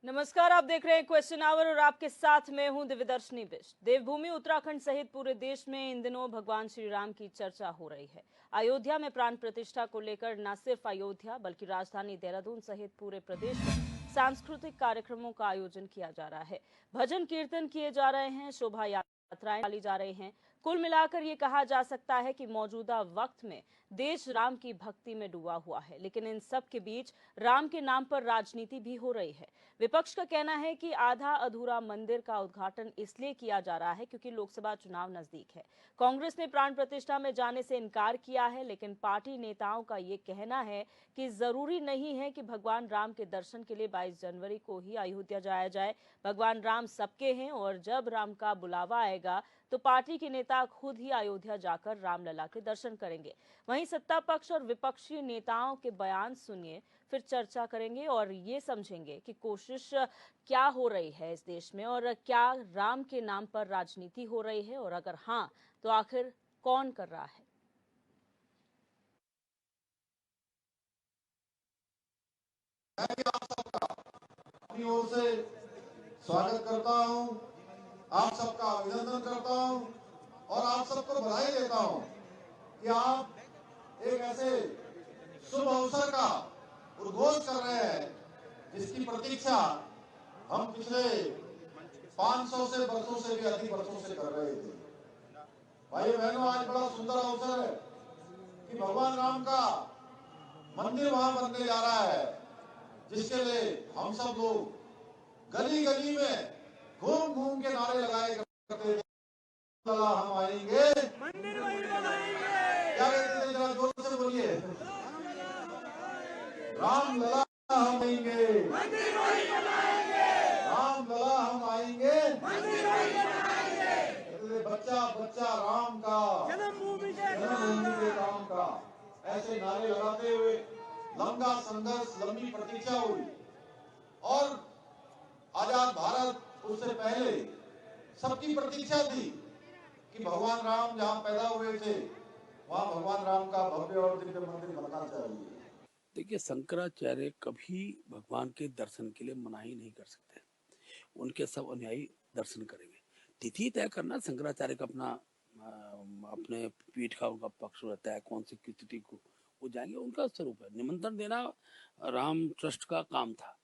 नमस्कार, आप देख रहे हैं क्वेश्चन आवर और आपके साथ मैं हूं दिव्यदर्शनी बिष्ट। देवभूमि उत्तराखंड सहित पूरे देश में इन दिनों भगवान श्री राम की चर्चा हो रही है। अयोध्या में प्राण प्रतिष्ठा को लेकर न सिर्फ अयोध्या बल्कि राजधानी देहरादून सहित पूरे प्रदेश में सांस्कृतिक कार्यक्रमों का आयोजन किया जा रहा है। भजन कीर्तन किए जा रहे हैं, शोभा यात्राएं निकाली जा रही हैं। कुल मिलाकर ये कहा जा सकता है कि मौजूदा वक्त में देश राम की भक्ति में डूबा हुआ है, लेकिन इन सब के बीच राम के नाम पर राजनीति भी हो रही है। विपक्ष का कहना है कि आधा अधूरा मंदिर का उद्घाटन इसलिए किया जा रहा है क्योंकि लोकसभा चुनाव नजदीक है। कांग्रेस ने प्राण प्रतिष्ठा में जाने से इनकार किया है, लेकिन पार्टी नेताओं का ये कहना है कि जरूरी नहीं है कि भगवान राम के दर्शन के लिए 22 जनवरी को ही अयोध्या जाया जाए। भगवान राम सबके हैं और जब राम का बुलावा आएगा तो पार्टी के नेता खुद ही अयोध्या जाकर रामलला के दर्शन करेंगे। वहीं सत्ता पक्ष और विपक्षी नेताओं के बयान सुनिए, फिर चर्चा करेंगे और ये समझेंगे कि कोशिश क्या हो रही है इस देश में और क्या राम के नाम पर राजनीति हो रही है, और अगर हाँ तो आखिर कौन कर रहा है। मैं भी आप सबका अपनी ओर से स्वागत करता हूं, आप सबका अभिनंदन करता हूं और आप सबको बधाई देता हूं कि आप एक ऐसे शुभ अवसर का उद्घोष कर रहे हैं जिसकी प्रतीक्षा हम पिछले 500 से वर्षों से भी अधिक वर्षों से कर रहे थे। भाई बहनों, आज बड़ा सुंदर अवसर है कि भगवान राम का मंदिर वहां बनने जा रहा है, जिसके लिए हम सब लोग गली गली में घूम घूम के नारे लगाए करते थे। लला हम आएंगे, मंदिर वही बनाएंगे। क्या कहते थे, जरा जोर से बोलिए। राम लला हम आएंगे, मंदिर वही बनाएंगे। राम लला हम आएंगे, मंदिर वही बनाएंगे। बच्चा बच्चा राम का, जन्मभूमि के राम का, ऐसे नारे लगाते हुए लंबा संघर्ष, लंबी प्रतीक्षा हुई और आजाद भारत उससे पहले सबकी प्रतीक्षा थी कि भगवान राम जहां पैदा हुए थे वहां भगवान राम का भव्य और दिव्य मंदिर बनना चाहिए। देखिए, शंकराचार्य कभी भगवान के दर्शन के लिए मनाही नहीं कर सकते। उनके सब अनुयायी दर्शन करेंगे। तिथि तय करना शंकराचार्य का अपने पीठ का उनका पक्ष रहता है, कौन सी तिथि को वो जाएंगे, उनका स्वरूप है। निमंत्रण देना राम ट्रस्ट का काम था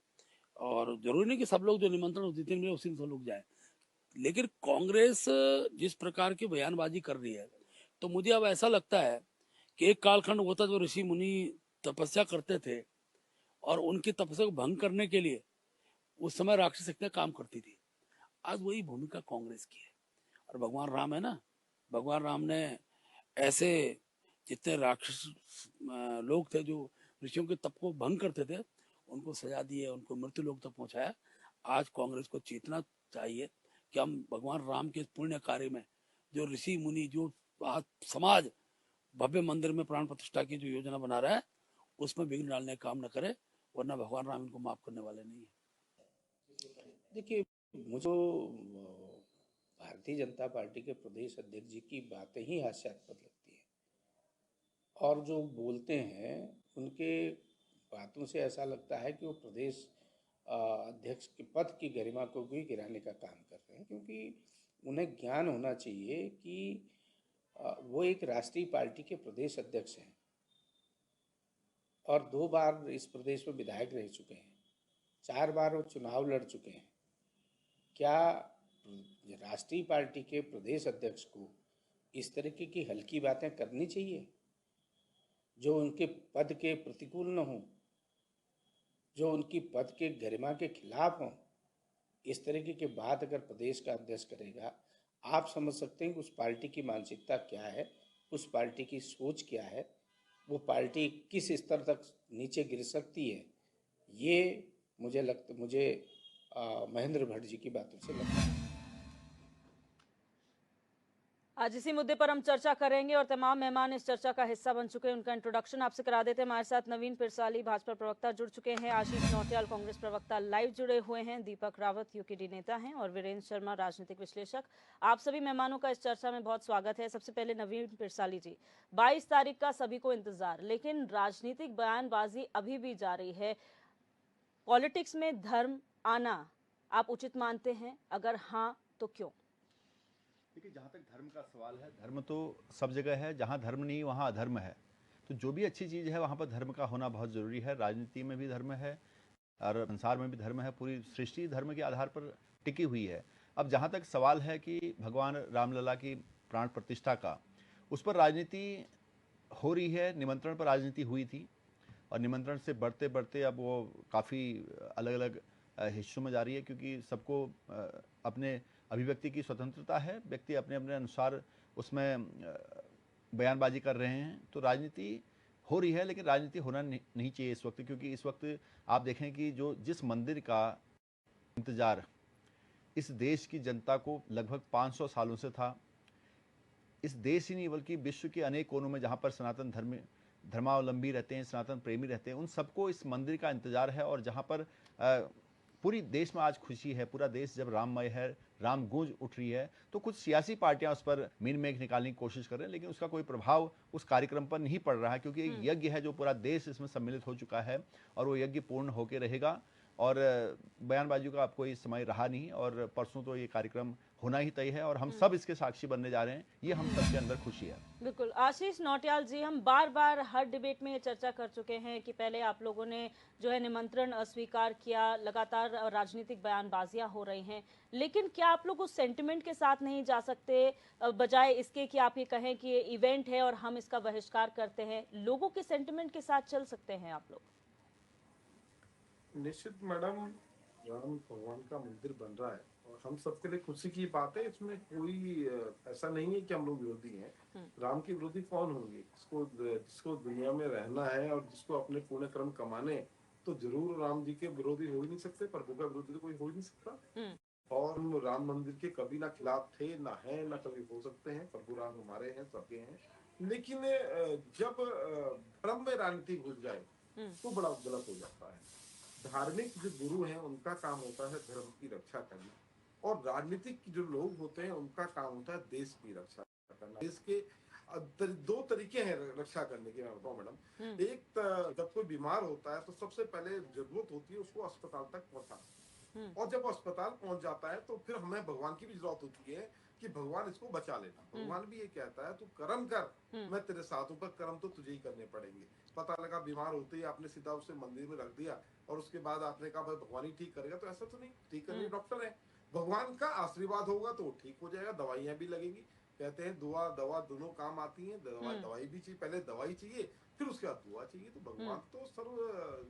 और जरूरी नहीं कि सब लोग जो निमंत्रण उस दिन मिले उसी दिन सब लोग जाए। लेकिन कांग्रेस जिस प्रकार की बयानबाजी कर रही है, तो मुझे अब ऐसा लगता है कि एक कालखंड होता जो ऋषि मुनि तपस्या करते थे और उनकी तपस्या को भंग करने के लिए उस समय राक्षस शक्तियां काम करती थी। आज वही भूमिका कांग्रेस की है। और भगवान राम है ना, भगवान राम ने ऐसे जितने राक्षस लोग थे जो ऋषियों के तप को भंग करते थे, उनको सजा दी है, उनको मृत्यु लोक तक पहुंचाया। आज कांग्रेस को चेतना चाहिए कि हम भगवान राम के पुण्य कार्य में जो ऋषि मुनि, जो आज समाज भव्य मंदिर में प्राण प्रतिष्ठा की जो योजना बना रहा है, उसमें विघ्न डालने का काम न करे, वरना भगवान राम इनको माफ करने वाले नहीं है। देखिए, मुझे भारतीय जनता पार्टी के प्रदेश अध्यक्ष जी की बातें ही हास्यास्पद लगती है और जो बोलते हैं उनके बातों से ऐसा लगता है कि वो प्रदेश अध्यक्ष के पद की गरिमा को भी गिराने का काम कर रहे हैं, क्योंकि उन्हें ज्ञान होना चाहिए कि वो एक राष्ट्रीय पार्टी के प्रदेश अध्यक्ष हैं और 2 बार इस प्रदेश में विधायक रह चुके हैं, 4 बार वो चुनाव लड़ चुके हैं। क्या राष्ट्रीय पार्टी के प्रदेश अध्यक्ष को इस तरीके की हल्की बातें करनी चाहिए जो उनके पद के प्रतिकूल न हों, जो उनकी पद के गरिमा के खिलाफ हों? इस तरीके की बात अगर प्रदेश का अध्यक्ष करेगा, आप समझ सकते हैं कि उस पार्टी की मानसिकता क्या है, उस पार्टी की सोच क्या है, वो पार्टी किस स्तर तक नीचे गिर सकती है। ये मुझे महेंद्र भट्ट जी की बातों से लगता है। आज इसी मुद्दे पर हम चर्चा करेंगे और तमाम मेहमान इस चर्चा का हिस्सा बन चुके हैं। उनका इंट्रोडक्शन आपसे करा देते हैं। हमारे साथ नवीन पिरसाली भाजपा प्रवक्ता जुड़ चुके हैं, आशीष नौटियाल कांग्रेस प्रवक्ता लाइव जुड़े हुए हैं, दीपक रावत यूकेडी नेता हैं और वीरेंद्र शर्मा राजनीतिक विश्लेषक। आप सभी मेहमानों का इस चर्चा में बहुत स्वागत है। सबसे पहले नवीन पिरसाली जी, 22 तारीख का सभी को इंतजार, लेकिन राजनीतिक बयानबाजी अभी भी जारी है। पॉलिटिक्स में धर्म आना आप उचित मानते हैं? अगर हाँ तो क्यों? देखिए, जहाँ तक धर्म का सवाल है, धर्म तो सब जगह है, जहाँ धर्म नहीं वहाँ अधर्म है। तो जो भी अच्छी चीज़ है वहाँ पर धर्म का होना बहुत ज़रूरी है। राजनीति में भी धर्म है और संसार में भी धर्म है, पूरी सृष्टि धर्म के आधार पर टिकी हुई है। अब जहाँ तक सवाल है कि भगवान रामलला की प्राण प्रतिष्ठा का, उस पर राजनीति हो रही है, निमंत्रण पर राजनीति हुई थी और निमंत्रण से बढ़ते बढ़ते अब वो काफ़ी अलग अलग हिस्सों में जा रही है, क्योंकि सबको अपने अभिव्यक्ति की स्वतंत्रता है, व्यक्ति अपने अपने अनुसार उसमें बयानबाजी कर रहे हैं। तो राजनीति हो रही है, लेकिन राजनीति होना नहीं चाहिए इस वक्त, क्योंकि इस वक्त आप देखें कि जिस मंदिर का इंतजार इस देश की जनता को लगभग 500 सालों से था, इस देश ही नहीं बल्कि विश्व के अनेक कोनों में जहाँ पर सनातन धर्मावलंबी रहते हैं, सनातन प्रेमी रहते हैं, उन सबको इस मंदिर का इंतजार है। और जहाँ पर पूरी देश में आज खुशी है, पूरा देश जब राममय है, राम गूंज उठ रही है, तो कुछ सियासी पार्टियां उस पर मीन मेघ निकालने की कोशिश कर रहे हैं, लेकिन उसका कोई प्रभाव उस कार्यक्रम पर नहीं पड़ रहा है, क्योंकि एक यज्ञ है जो पूरा देश इसमें सम्मिलित हो चुका है और वो यज्ञ पूर्ण होकर रहेगा। और बयानबाजी का अब कोई समय रहा नहीं, और परसों तो ये कार्यक्रम होना ही तय है और हम सब इसके साक्षी बनने जा रहे हैं। ये हम सबके अंदर खुशी है। बिल्कुल। आशीष नौटियाल जी, हम बार बार हर डिबेट में ये चर्चा कर चुके हैं कि पहले आप लोगों ने जो है निमंत्रण अस्वीकार किया, लगातार राजनीतिक बयानबाजियां हो रही हैं, लेकिन क्या आप लोग उस सेंटिमेंट के साथ नहीं जा सकते, बजाय इसके कि आप ये कहें कि ये इवेंट है और हम इसका बहिष्कार करते हैं? लोगों के सेंटिमेंट के साथ चल सकते हैं आप लोग? निश्चित मैडम, राम भगवान का मंदिर बन रहा है और हम सबके लिए खुशी की बात है। इसमें कोई ऐसा नहीं है कि हम लोग विरोधी हैं। राम के विरोधी कौन होंगे? जिसको दुनिया में रहना है और जिसको अपने पुण्य कर्म कमाने, तो जरूर राम जी के विरोधी हो ही नहीं सकते। प्रभु का विरोधी तो कोई हो ही नहीं सकता। और हम राम मंदिर के कभी ना खिलाफ थे, ना है, ना कभी हो सकते हैं। प्रभु राम हमारे हैं, सबके हैं। लेकिन जब धर्म में राजनीति घुस जाए तो बड़ा गलत हो जाता है। धार्मिक जो गुरु हैं उनका काम होता है धर्म की रक्षा करना, और राजनीतिक जो लोग होते हैं उनका काम होता है देश की रक्षा करना। देश के दो तरीके हैं रक्षा करने के, मैं बताऊं मैडम। एक, जब कोई बीमार होता है तो सबसे पहले जरूरत होती है उसको अस्पताल तक पहुंचाना, और जब अस्पताल पहुंच जाता है तो फिर हमें भगवान की भी जरूरत होती है कि भगवान इसको बचा लेना। भगवान भी ये कहता है तू कर्म कर, मैं तेरे साथ हूं, पर कर्म तो तुझे ही करने पड़ेंगे। पता लगा बीमार होते ही आपने सीधा उसे मंदिर में रख दिया और उसके बाद आपने कहा भाई भगवान ही ठीक करेगा, तो ऐसा तो नहीं। ठीक करने डॉक्टर है, भगवान का आशीर्वाद होगा तो ठीक हो जाएगा। दवाइयां भी लगेंगी, कहते हैं दुआ दवा दोनों काम आती है। दवाई भी चाहिए, पहले दवाई चाहिए फिर उसके बाद दुआ चाहिए। तो भगवान तो सर्व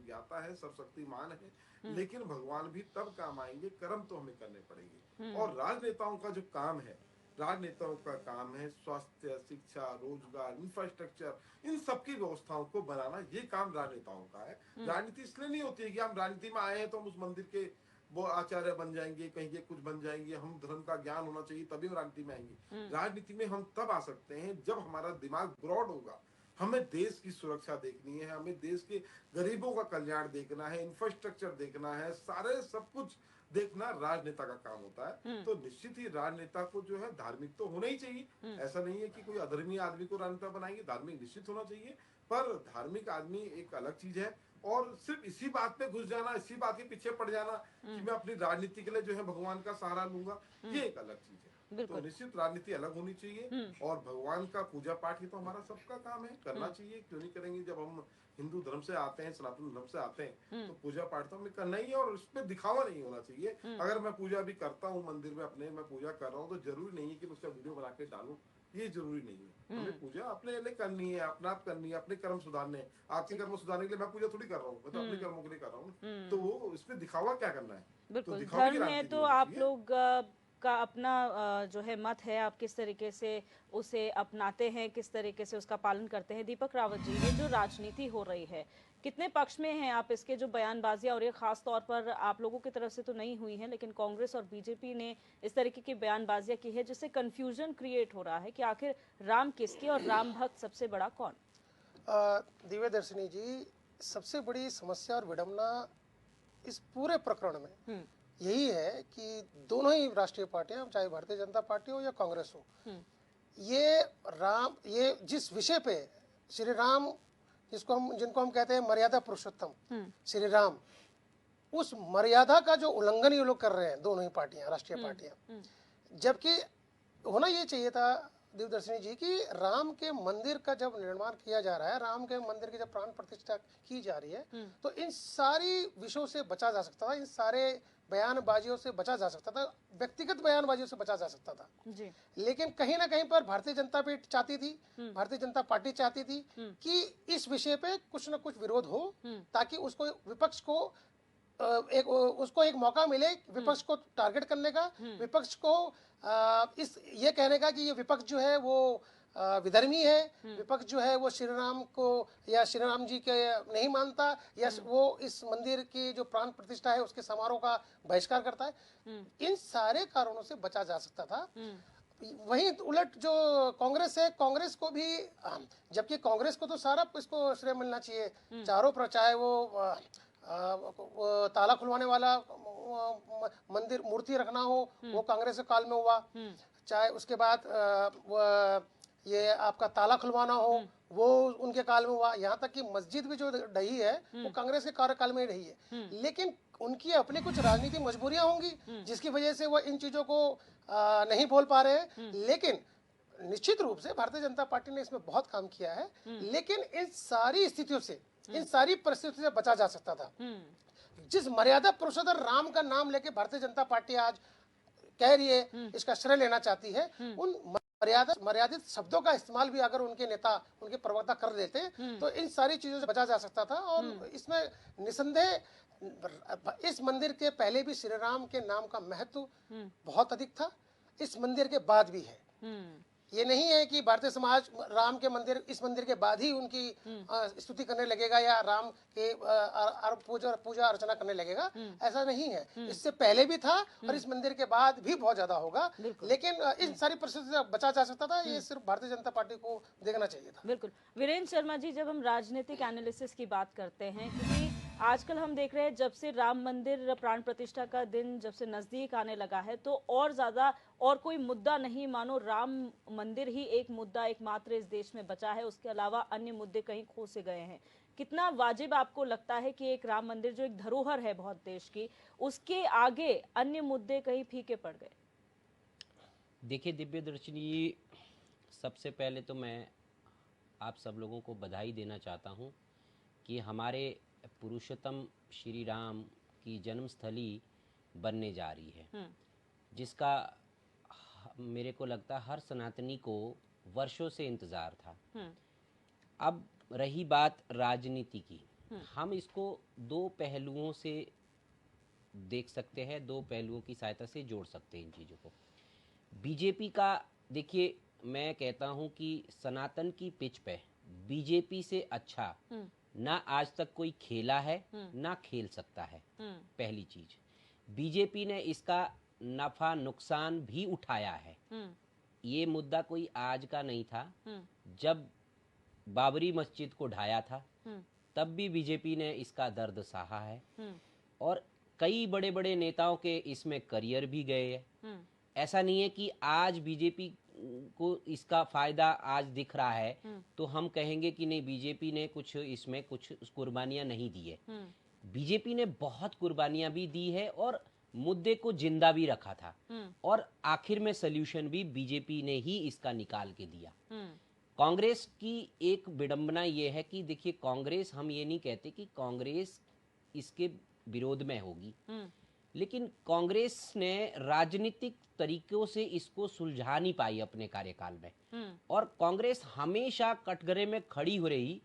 ज्ञाता है, सर्वशक्तिमान है, लेकिन भगवान भी तब काम आएंगे, कर्म तो हमें करने पड़ेंगे। और राजनेताओं का जो काम है, राजनेताओं का काम है स्वास्थ्य, शिक्षा, रोजगार, इंफ्रास्ट्रक्चर, इन सबकी व्यवस्थाओं को बनाना, ये काम राजनेताओं का है। राजनीति इसलिए नहीं होती है कि हम राजनीति में आए हैं तो हम उस मंदिर के वो आचार्य बन जाएंगे, कहीं के कुछ बन जाएंगे, हम धर्म का ज्ञान होना चाहिए तभी हम राजनीति में आएंगे। राजनीति में हम तब आ सकते हैं जब हमारा दिमाग ब्रॉड होगा। हमें देश की सुरक्षा देखनी है, हमें देश के गरीबों का कल्याण देखना है, इंफ्रास्ट्रक्चर देखना है, सारे सब कुछ देखना राजनेता का काम होता है। तो निश्चित ही राजनेता को जो है धार्मिक तो होना ही चाहिए। ऐसा नहीं है कि कोई अधर्मी आदमी को राजनेता बनाएंगे, धार्मिक निश्चित होना चाहिए, पर धार्मिक आदमी एक अलग चीज है। और सिर्फ इसी बात पे घुस जाना, इसी बात के पीछे पड़ जाना कि मैं अपनी राजनीति के लिए जो है भगवान का सहारा लूंगा, ये एक अलग चीज है। तो निश्चित राजनीति अलग होनी चाहिए, और भगवान का पूजा पाठ ही तो हमारा सबका काम है, करना चाहिए। क्यों नहीं करेंगे? जब हम हिंदू धर्म से आते हैं, सनातन धर्म से आते हैं, तो पूजा पाठ तो हमें करना ही है, और उसमें दिखावा नहीं होना चाहिए। अगर मैं पूजा भी करता हूँ मंदिर में अपने, मैं पूजा कर रहा हूँ, तो जरूरी नहीं है कि उसका वीडियो बना के डालूं, ये जरूरी नहीं है। हमें पूजा अपने लिए करनी है, अपना आप करनी है, अपने कर्म सुधारने हैं। आपके कर्म सुधारने के लिए मैं पूजा थोड़ी कर रहा हूँ, मैं तो अपने कर्मों के लिए कर रहा हूँ। तो वो इसमें दिखावा क्या करना है? बिल्कुल, धर्म है तो आप लोग का अपना जो है मत है, आप किस तरीके से उसे अपनाते हैं, किस तरीके से उसका पालन करते हैं। दीपक रावत जी, ये जो राजनीति हो रही है, कितने पक्ष में हैं आप इसके? जो बयानबाजियां और ये खास तौर पर आप लोगों की तरफ से तो नहीं हुई है, लेकिन कांग्रेस और बीजेपी ने इस तरीके की बयानबाजियां की है जिससे कंफ्यूजन क्रिएट हो रहा है कि आखिर राम किसके और राम भक्त सबसे बड़ा कौन? दिव्य दर्शनी जी, सबसे बड़ी समस्या और विडंबना इस पूरे प्रकरण में यही है कि दोनों ही राष्ट्रीय पार्टियां, चाहे भारतीय जनता पार्टी हो या कांग्रेस हो, ये जिस विषय पे श्री राम, जिनको हम कहते हैं मर्यादा पुरुषोत्तम श्री राम, उस मर्यादा का जो उल्लंघन ये लोग कर रहे हैं, दोनों ही पार्टियां, राष्ट्रीय पार्टियां। जबकि होना ये चाहिए था दिव्यदर्शिनी जी कि राम के मंदिर का जब निर्माण किया जा रहा है, राम के मंदिर की जब प्राण प्रतिष्ठा की जा रही है, तो इन सारी विषयों से बचा जा सकता था, इन सारे बयानबाजियों से बचा जा सकता था, व्यक्तिगत बयानबाजियों से बचा जा सकता था जी। लेकिन कहीं ना कहीं पर भारतीय जनता पार्टी चाहती थी, भारतीय जनता पार्टी चाहती थी कि इस विषय पे कुछ ना कुछ विरोध हो, ताकि उसको विपक्ष को उसको एक मौका मिले विपक्ष को टारगेट करने का, विपक्ष को इस ये कहने का कि ये विपक्ष जो है वो विधर्मी है, विपक्ष जो है वो श्री राम को या श्री राम जी के नहीं मानता, या वो इस मंदिर की जो प्राण प्रतिष्ठा है उसके समारोह का बहिष्कार करता है। इन सारे कारणों से बचा जा सकता था। वहीं उलट जो कांग्रेस है, कांग्रेस को भी, जबकि कांग्रेस को तो सारा इसको श्रेय मिलना चाहिए, चारों पर, चाहे वो ताला खुलवाने वाला मंदिर मूर्ति रखना हो, वो कांग्रेस के काल में हुआ, चाहे उसके बाद ये आपका ताला खुलवाना हो, वो उनके काल में हुआ, यहाँ तक कि मस्जिद भी जो ढही है वो कांग्रेस के कार्यकाल में ही ढही है। लेकिन उनकी अपनी कुछ राजनीतिक मजबूरियां होंगी जिसकी वजह से वो इन चीजों को नहीं बोल पा रहे हैं। लेकिन निश्चित रूप से भारतीय जनता पार्टी ने इसमें बहुत काम किया है, लेकिन इन सारी स्थितियों से, इन सारी परिस्थितियों से बचा जा सकता था। जिस मर्यादा पुरुषोत्तम राम का नाम लेके भारतीय जनता पार्टी आज कह रही है, इसका श्रेय लेना चाहती है, उन मर्यादित शब्दों का इस्तेमाल भी अगर उनके नेता, उनके प्रवक्ता कर देते तो इन सारी चीजों से बचा जा सकता था। और इसमें निसंदेह इस मंदिर के पहले भी श्री राम के नाम का महत्व बहुत अधिक था, इस मंदिर के बाद भी है। ये नहीं है कि भारतीय समाज राम के मंदिर, इस मंदिर के बाद ही उनकी स्तुति करने लगेगा या राम के पूजा अर्चना करने लगेगा, ऐसा नहीं है। इससे पहले भी था और इस मंदिर के बाद भी बहुत ज्यादा होगा, लेकिन इन सारी परिस्थितियों से बचा जा सकता था। ये सिर्फ भारतीय जनता पार्टी को देखना चाहिए था। बिल्कुल। वीरेंद्र शर्मा जी, जब हम राजनीतिक एनालिसिस की बात करते हैं, क्योंकि आजकल हम देख रहे हैं जब से राम मंदिर प्राण प्रतिष्ठा का दिन जब से नजदीक आने लगा है, तो और ज्यादा और कोई मुद्दा नहीं, मानो राम मंदिर ही एक मुद्दा एकमात्र इस देश में बचा है, उसके अलावा अन्य मुद्दे कहीं खो से गए हैं। कितना वाजिब आपको लगता है कि एक राम मंदिर जो एक धरोहर है बहुत देश की, उसके आगे अन्य मुद्दे कहीं फीके पड़ गए? देखिए दिव्यदर्शिनी, सबसे पहले तो मैं आप सब लोगों को बधाई देना चाहता हूं कि हमारे पुरुषोत्तम श्री राम की जन्मस्थली बनने जा रही है, जिसका मेरे को लगता है हर सनातनी को वर्षों से इंतजार था। अब रही बात राजनीति की, हम इसको दो पहलुओं से देख सकते हैं, दो पहलुओं की सहायता से जोड़ सकते हैं इन चीज़ों को। बीजेपी का देखिए, मैं कहता हूं कि सनातन की पिच पे बीजेपी से अच्छा ना आज तक कोई खेला है, ना खेल सकता है। पहली चीज, बीजेपी ने इसका नफा नुकसान भी उठाया है। ये मुद्दा कोई आज का नहीं था। जब बाबरी मस्जिद को ढाया था तब भी बीजेपी ने इसका दर्द सहा है, और कई बड़े बड़े नेताओं के इसमें करियर भी गए हैं। ऐसा नहीं है कि आज बीजेपी को इसका फायदा आज दिख रहा है तो हम कहेंगे कि नहीं, बीजेपी ने कुछ इसमें कुछ कुर्बानियां नहीं दी है। बीजेपी ने बहुत कुर्बानियां भी दी है और मुद्दे को जिंदा भी रखा था, और आखिर में सल्यूशन भी बीजेपी ने ही इसका निकाल के दिया। कांग्रेस की एक विडंबना ये है कि देखिए, कांग्रेस, हम ये नहीं कहते कि कांग्रेस इसके विरोध में होगी, लेकिन कांग्रेस ने राजनीतिक तरीकों से इसको सुलझा नहीं पाई अपने कार्यकाल में। और कांग्रेस हमेशा कटघरे में खड़ी हो रही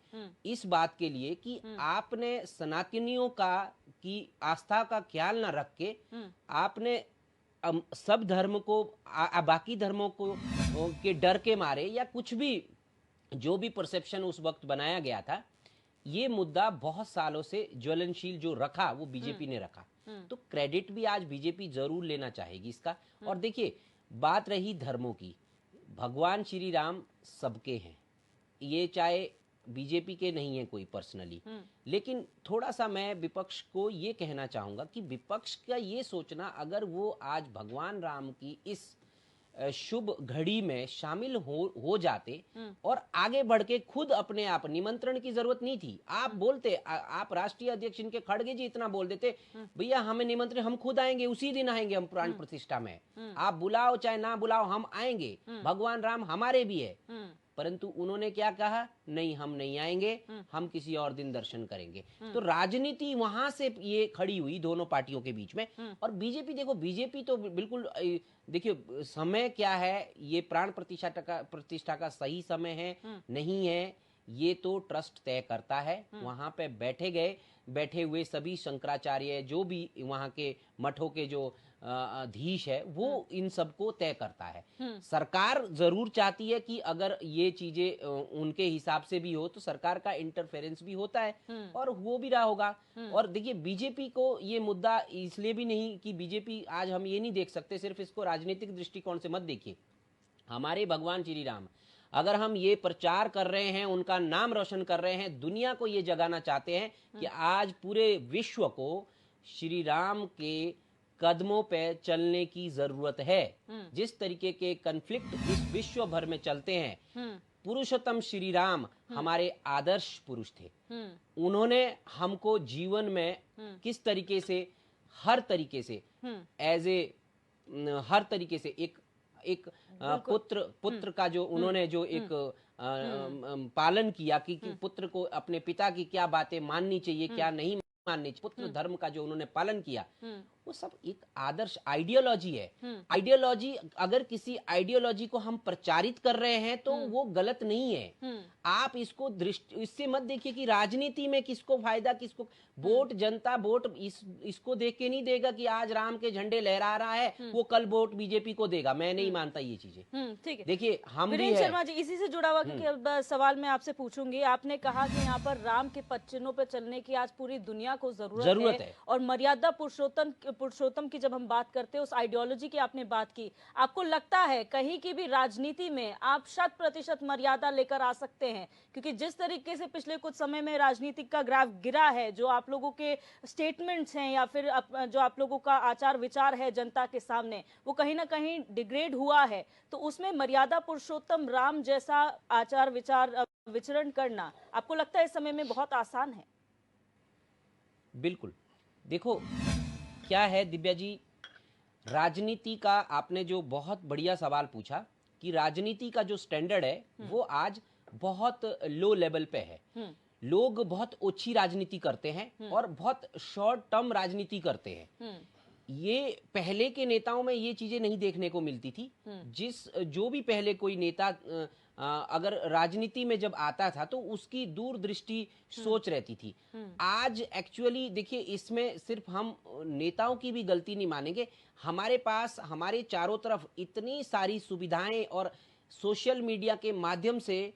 इस बात के लिए कि आपने सनातनियों का की आस्था का ख्याल न रख के आपने सब धर्म को बाकी धर्मों को के डर के मारे या कुछ भी जो भी परसेप्शन उस वक्त बनाया गया था, ये मुद्दा बहुत सालों से ज्वलनशील जो रखा वो बीजेपी ने रखा। तो क्रेडिट भी आज बीजेपी जरूर लेना चाहेगी इसका। और देखिए, बात रही धर्मों की, भगवान श्री राम सबके हैं, ये चाहे बीजेपी के नहीं है कोई पर्सनली, लेकिन थोड़ा सा मैं विपक्ष को ये कहना चाहूंगा कि विपक्ष का ये सोचना, अगर वो आज भगवान राम की इस शुभ घड़ी में शामिल हो जाते और आगे बढ़ के खुद अपने आप, निमंत्रण की जरूरत नहीं थी। आप बोलते, आप राष्ट्रीय अध्यक्ष इनके खड़गे जी इतना बोल देते, भैया हमें निमंत्रण, हम खुद आएंगे, उसी दिन आएंगे हम प्राण प्रतिष्ठा में, आप बुलाओ चाहे ना बुलाओ हम आएंगे, भगवान राम हमारे भी है। परंतु उन्होंने क्या कहा, नहीं हम नहीं आएंगे, हम किसी और दिन दर्शन करेंगे। तो राजनीति वहां से ये खड़ी हुई दोनों पार्टियों के बीच में। और बीजेपी, देखो बीजेपी तो बिल्कुल, देखिए समय क्या है, ये प्राण प्रतिष्ठा का सही समय है नहीं है, ये तो ट्रस्ट तय करता है। वहां पे बैठे हुए सभी शंकराचार्य, जो भी वहां के मठों के जो अधीश है, वो इन सबको तय करता है। सरकार जरूर चाहती है कि अगर ये चीजें उनके हिसाब से भी हो तो सरकार का इंटरफेरेंस भी होता है, और हो भी रहा होगा। और देखिए बीजेपी को ये मुद्दा इसलिए भी नहीं कि बीजेपी, आज हम ये नहीं देख सकते, सिर्फ इसको राजनीतिक दृष्टिकोण से मत देखिए। हमारे भगवान श्री राम, अगर हम ये प्रचार कर रहे हैं, उनका नाम रोशन कर रहे हैं, दुनिया को ये जगाना चाहते हैं कि आज पूरे विश्व को श्री राम के कदमों पे चलने की जरूरत है। जिस तरीके के कन्फ्लिक्ट इस विश्व भर में चलते हैं, पुरुषोत्तम श्री राम हमारे आदर्श पुरुष थे। उन्होंने हमको जीवन में किस तरीके से, हर तरीके से हर तरीके से एक पुत्र का जो उन्होंने जो एक पालन किया कि पुत्र को अपने पिता की क्या बातें माननी चाहिए, क्या नहीं माननी चाहिए, पुत्र धर्म का जो उन्होंने पालन किया, वो सब एक आदर्श आइडियोलॉजी है। आइडियोलॉजी, अगर किसी आइडियोलॉजी को हम प्रचारित कर रहे हैं तो वो गलत नहीं है। आप इसको इससे मत देखिए कि राजनीति में किसको फायदा, किसको वोट, जनता वोट इसको देख के नहीं देगा कि आज राम के झंडे लहरा रहा है, वो कल वोट बीजेपी को देगा। मैं नहीं मानता ये चीजें। ठीक है, देखिए हम भी वीरेंद्र है। शर्मा जी, इसी से जुड़ा हुआ क्योंकि अब सवाल मैं आपसे पूछूंगी। आपने कहा कि यहाँ पर राम के पद चिन्हों पर चलने की आज पूरी दुनिया को जरूरत है, और मर्यादा पुरुषोत्तम की जब हम बात करते हैं, उस आइडियोलॉजी की आपने बात की। आपको लगता है कहीं की भी राजनीति में आप 100% मर्यादा लेकर आ सकते हैं? क्योंकि जिस तरीके से पिछले कुछ समय में राजनीति का ग्राफ गिरा है, जो आप लोगों के स्टेटमेंट्स हैं या फिर जो आप लोगों का आचार विचार है जनता के सामने, वो कहीं ना कहीं डिग्रेड हुआ है, तो उसमें मर्यादा पुरुषोत्तम राम जैसा आचार विचार विचरण करना आपको लगता है इस समय में बहुत आसान है? बिल्कुल। देखो क्या है दिव्या जी, राजनीति का आपने जो बहुत बढ़िया सवाल पूछा कि राजनीति का जो स्टैंडर्ड है वो आज बहुत लो लेवल पे है। लोग बहुत ओछी राजनीति करते हैं और बहुत शॉर्ट टर्म राजनीति करते हैं। ये पहले के नेताओं में ये चीजें नहीं देखने को मिलती थी। जो भी पहले कोई नेता अगर राजनीति में जब आता था तो उसकी दूरदृष्टि सोच रहती थी। आज एक्चुअली देखिए, इसमें सिर्फ हम नेताओं की भी गलती नहीं मानेंगे। हमारे पास, हमारे चारों तरफ इतनी सारी सुविधाएं और सोशल मीडिया के माध्यम से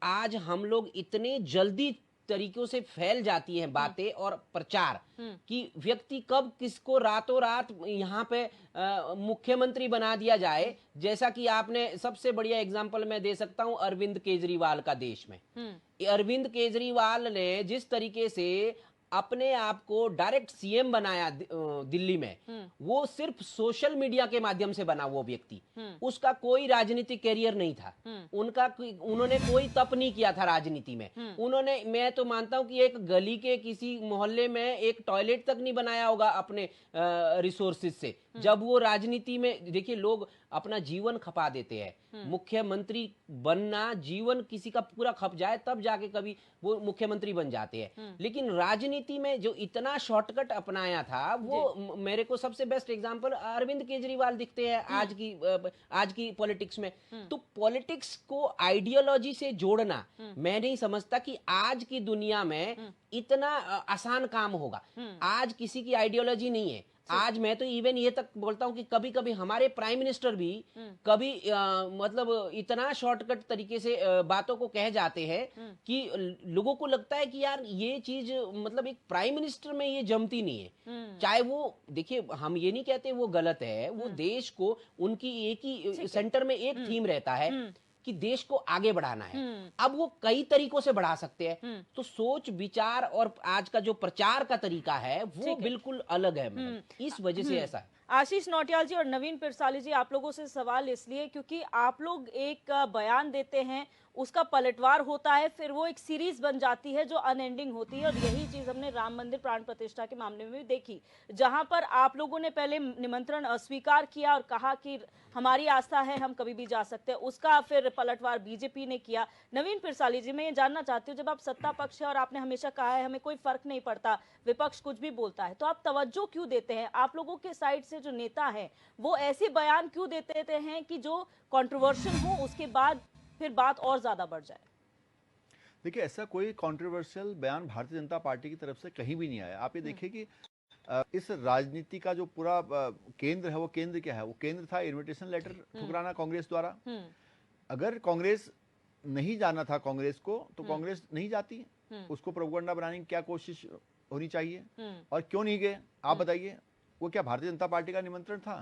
आज हम लोग इतने जल्दी तरीकों से फैल जाती हैं बातें और प्रचार कि व्यक्ति कब किसको रातों रात यहाँ पे मुख्यमंत्री बना दिया जाए। जैसा कि आपने, सबसे बढ़िया एग्जांपल मैं दे सकता हूँ अरविंद केजरीवाल का देश में। अरविंद केजरीवाल ने जिस तरीके से अपने आप को डायरेक्ट सीएम बनाया दिल्ली में, वो सिर्फ सोशल मीडिया के माध्यम से बना वो व्यक्ति। उसका कोई राजनीतिक कैरियर नहीं था, उन्होंने कोई तप नहीं किया था राजनीति में। उन्होंने, मैं तो मानता हूं कि एक गली के किसी मोहल्ले में एक टॉयलेट तक नहीं बनाया होगा अपने रिसोर्सेज से। जब वो राजनीति में, देखिए लोग अपना जीवन खपा देते हैं। मुख्यमंत्री बनना, जीवन किसी का पूरा खप जाए तब जाके कभी वो मुख्यमंत्री बन जाते हैं। लेकिन राजनीति में जो इतना शॉर्टकट अपनाया था, वो मेरे को सबसे बेस्ट एग्जांपल अरविंद केजरीवाल दिखते हैं आज की पॉलिटिक्स में। तो पॉलिटिक्स को आइडियोलॉजी से जोड़ना मैं नहीं समझता कि आज की दुनिया में इतना आसान काम होगा। आज किसी की आइडियोलॉजी नहीं है। आज मैं तो इवन ये तक बोलता हूं कि कभी कभी हमारे प्राइम मिनिस्टर भी कभी मतलब इतना शॉर्टकट तरीके से बातों को कह जाते हैं कि लोगों को लगता है कि यार ये चीज, मतलब एक प्राइम मिनिस्टर में ये जमती नहीं है। चाहे वो, देखिए हम ये नहीं कहते वो गलत है, वो देश को, उनकी एक ही सेंटर में एक थीम रहता है कि देश को आगे बढ़ाना है। अब वो कई तरीकों से बढ़ा सकते हैं। तो सोच विचार और आज का जो प्रचार का तरीका है वो बिल्कुल अलग है। इस वजह से ऐसा है। आशीष नौटियाल जी और नवीन पिरसाली जी, आप लोगों से सवाल इसलिए क्योंकि आप लोग एक बयान देते हैं, उसका पलटवार होता है, फिर वो एक सीरीज बन जाती है जो अनएंडिंग होती है। और यही चीज हमने राम मंदिर प्राण प्रतिष्ठा के मामले में भी देखी, जहां पर आप लोगों ने पहले निमंत्रण अस्वीकार किया और कहा कि हमारी आस्था है, हम कभी भी जा सकते हैं, उसका फिर पलटवार बीजेपी ने किया। नवीन पिरसाली जी, मैं ये जानना चाहती हूँ, जब आप सत्ता पक्ष है और आपने हमेशा कहा है हमें कोई फर्क नहीं पड़ता विपक्ष कुछ भी बोलता है, तो आप तवज्जो क्यों देते हैं? आप लोगों के साइड से जो नेता हैं वो ऐसे बयान क्यों देते हैं कि जो कंट्रोवर्शियल हो, उसके बाद फिर बात और ज्यादा बढ़ जाए? देखिए, ऐसा कोई कंट्रोवर्शियल बयान भारतीय जनता पार्टी की तरफ से कहीं भी नहीं आया। आप ये देखिए कि इस राजनीति का जो पूरा केंद्र है, वो केंद्र क्या है? वो केंद्र था इनविटेशन लेटर ठुकराना कांग्रेस द्वारा। अगर कांग्रेस नहीं जाना था कांग्रेस को, तो कांग्रेस नहीं जाती। उसको प्रोपेगेंडा बनाने की क्या कोशिश होनी चाहिए? और क्यों नहीं गए, आप बताइए। वो क्या भारतीय जनता पार्टी का निमंत्रण था?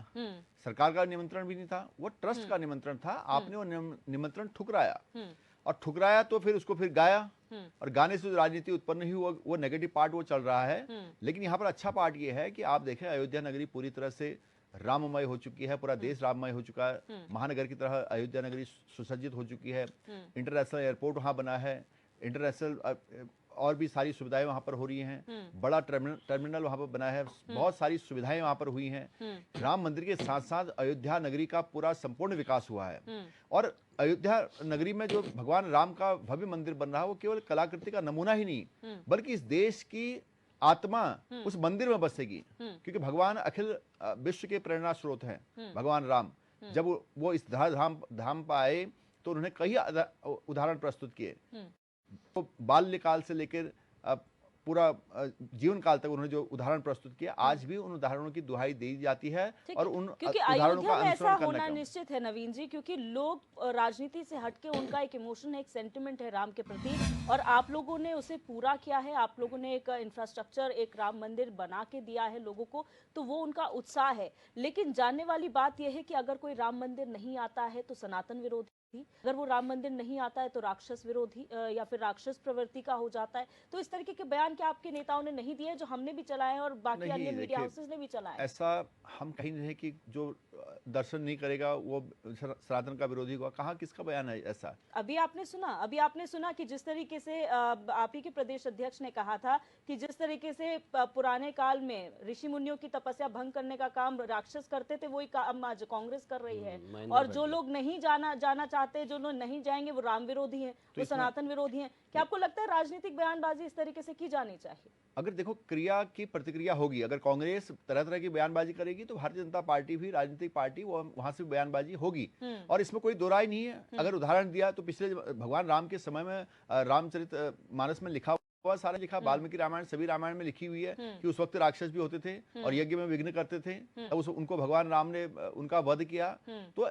सरकार का निमंत्रण भी नहीं था, वो ट्रस्ट का निमंत्रण था। आपने वो निमंत्रण ठुकराया, और ठुकराया तो फिर उसको फिर गाया, और गाने से जो राजनीति उत्पन्न हुई वो नेगेटिव पार्ट वो चल रहा है। लेकिन यहाँ पर अच्छा पार्ट ये है कि आप देखें, अयोध्या नगरी पूरी तरह से राममय हो चुकी है, पूरा देश राममय हो चुका है। महानगर की तरह अयोध्या नगरी सुसज्जित हो चुकी है। इंटरनेशनल एयरपोर्ट वहाँ बना है, इंटरनेशनल और भी सारी सुविधाएं वहां पर हो रही हैं। बड़ा टर्मिनल वहां पर बना है, बहुत सारी सुविधाएं वहां पर हुई हैं। राम मंदिर के साथ साथ अयोध्या नगरी का पूरा संपूर्ण विकास हुआ है। और अयोध्या नगरी में जो भगवान राम का भव्य मंदिर बन रहा है, वो केवल कलाकृति का नमूना ही नहीं, बल्कि इस देश की आत्मा उस मंदिर में बसेगी। क्योंकि भगवान अखिल विश्व के प्रेरणा स्रोत हैं। भगवान राम जब वो इस धाम पर आए, तो उन्होंने कई उदाहरण प्रस्तुत किए। तो बाल्यकाल से लेकर पूरा जीवन काल तक उन्होंने जो उदाहरण प्रस्तुत किया, आज भी उन उदाहरणों की दुहाई दी जाती है, और उन क्योंकि उदाहरणों का अयोध्या में ऐसा अनुसरण होना करना निश्चित है नवीन जी, क्योंकि लोग राजनीति से हटके उनका एक इमोशन है, एक सेंटिमेंट है राम के प्रति, और आप लोगों ने उसे पूरा किया है। आप लोगों ने एक इंफ्रास्ट्रक्चर, एक राम मंदिर बना के दिया है लोगों को, तो वो उनका उत्साह है। लेकिन जानने वाली बात यह है कि अगर कोई राम मंदिर नहीं आता है तो सनातन विरोधी, अगर वो राम मंदिर नहीं आता है तो राक्षस विरोधी या फिर राक्षस प्रवृत्ति का हो जाता है। तो इस तरीके के बयान क्या आपके नेताओं ने नहीं दिए, जो हमने भी चलाए और बाकी अन्य मीडिया हाउसेस ने भी चलाए? ऐसा हम कहीं नहीं है कि जो दर्शन नहीं करेगा वो सनातन का विरोधी होगा। कहाँ, किसका बयान है ऐसा? अभी आपने सुना कि जिस तरीके से आप ही के प्रदेश अध्यक्ष ने कहा था कि जिस तरीके से पुराने काल में ऋषि मुनियों की तपस्या भंग करने का काम राक्षस करते थे, वही काम आज कांग्रेस कर रही है। और जो लोग नहीं जाना चाहते, जो लोग नहीं जाएंगे, वो राम विरोधी हैं, वो सनातन विरोधी हैं। क्या आपको लगता है राजनीतिक बयानबाजी इस तरीके से की जानी चाहिए? अगर देखो, क्रिया की प्रतिक्रिया होगी। अगर कांग्रेस तरह तरह की बयानबाजी करेगी, तो भारतीय जनता पार्टी भी राजनीतिक पार्टी वहां से बयानबाजी होगी, और इसमें कोई दो राय नहीं है। अगर उदाहरण दिया तो पिछले भगवान राम के समय में रामचरित मानस में लिखा हुआ सारा लिखा, वाल्मीकि रामायण, सभी रामायण में लिखी हुई है कि उस वक्त राक्षस भी होते थे और यज्ञ में विघ्न करते थे। उनको भगवान राम ने उनका वध किया। तो